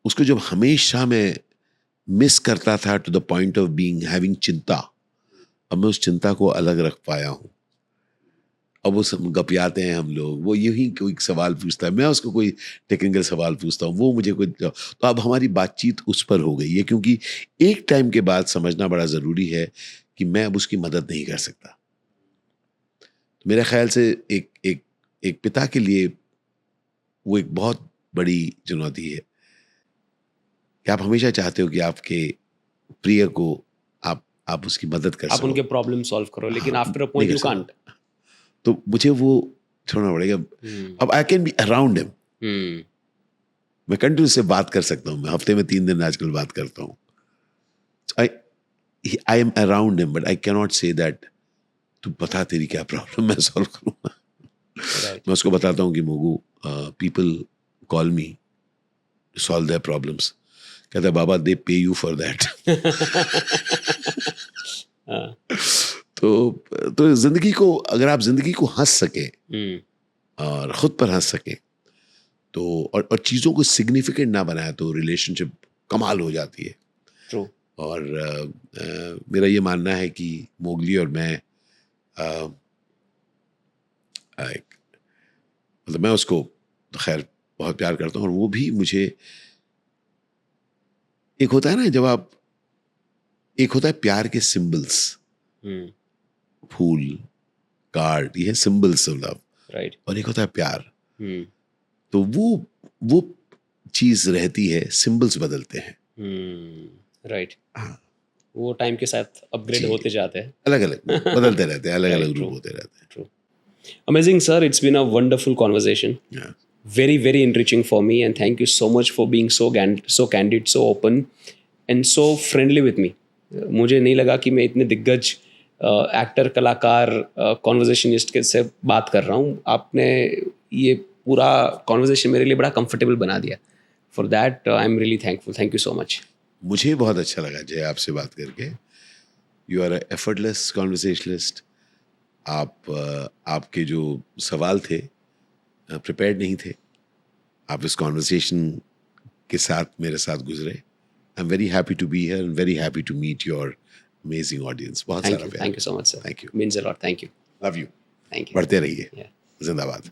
A: उसको जब हमेशा मैं मिस करता था to the point of being having चिंता, अब मैं उस चिंता को अलग रख पाया हूँ। अब वो सब गपियाते हैं हम लोग, वो यही कोई सवाल पूछता है, मैं उसको कोई टेक्निकल सवाल पूछता हूँ, वो मुझे कोई, तो अब हमारी बातचीत उस पर हो गई है, क्योंकि एक टाइम के बाद समझना बड़ा ज़रूरी है कि मैं अब उसकी मदद नहीं कर सकता। मेरे ख्याल से एक एक एक पिता के लिए वो एक बहुत बड़ी चुनौती है कि आप हमेशा चाहते हो कि आपके प्रिय को आप उसकी मदद कर
B: आप
A: सको,
B: उनके प्रॉब्लम सॉल्व करो, लेकिन
A: हाँ,
B: आफ्टर अ
A: नहीं
B: पॉइंट
A: कर
B: यू
A: सकते।
B: कांट.
A: तो मुझे वो छोड़ना पड़ेगा। अब I can be around him, मैं कंटिन्यू से बात कर सकता हूँ, मैं हफ्ते में 3 दिन आजकल बात करता हूँ। I am around him, but I can not say that तू बता तेरी क्या प्रॉब्लम, मैं सॉल्व करूँगा।
B: Right.
A: मैं उसको बताता हूँ कि मोगू, people call me to solve their problems. कहता है बाबा दे पे यू फॉर दैट। तो जिंदगी को, अगर आप जिंदगी को हंस सके और खुद पर हंस सके, तो और चीज़ों को सिग्निफिकेंट ना बनाए, तो रिलेशनशिप कमाल हो जाती है।
B: True.
A: और मेरा ये मानना है कि मोगली और मैं, मतलब मैं उसको तो खैर बहुत प्यार करता हूँ, और वो भी मुझे, एक होता है ना जब आप, एक होता है प्यार के सिंबल्स, फूल, कार्ड, ये सिंबल्स ऑफ लव,
B: Right.
A: और एक होता है प्यार।
B: Hmm.
A: तो वो चीज रहती है, सिंबल्स बदलते हैं।
B: Right.
A: हाँ,
B: वो टाइम के साथ अपग्रेड
A: जी,
B: होते जाते हैं.
A: अलग अलग बदलते रहते हैं, अलग
B: Right,
A: अलग रूप
B: true.
A: होते रहते हैं।
B: True. Amazing, sir. It's been a wonderful conversation.
A: Yeah.
B: Very, very enriching for me, and thank you so much for being so candid, so open, and so friendly with me. मुझे नहीं लगा कि मैं इतने दिग्गज एक्टर, कलाकार, कॉन्वर्जेशनिस्ट के से बात कर रहा हूँ. आपने ये पूरा कॉन्वर्जेशन मेरे लिए बड़ा कंफर्टेबल बना दिया. For that I am really thankful. Thank you so much.
A: मुझे बहुत अच्छा लगा जय आपसे बात करके। You are effortless conversationalist. आपके जो सवाल थे प्रिपेयर्ड नहीं थे, आप इस कॉन्वर्सेशन के साथ मेरे साथ गुजरे। I am very happy to be here and very happy to meet your amazing audience. बहुत
B: थैंक
A: सारा
B: यू.
A: प्यार।
B: Thank you so much, sir.
A: Thank you.
B: Means a lot. Thank you.
A: Love you.
B: Thank you.
A: बढ़ते रहिए। जिंदाबाद।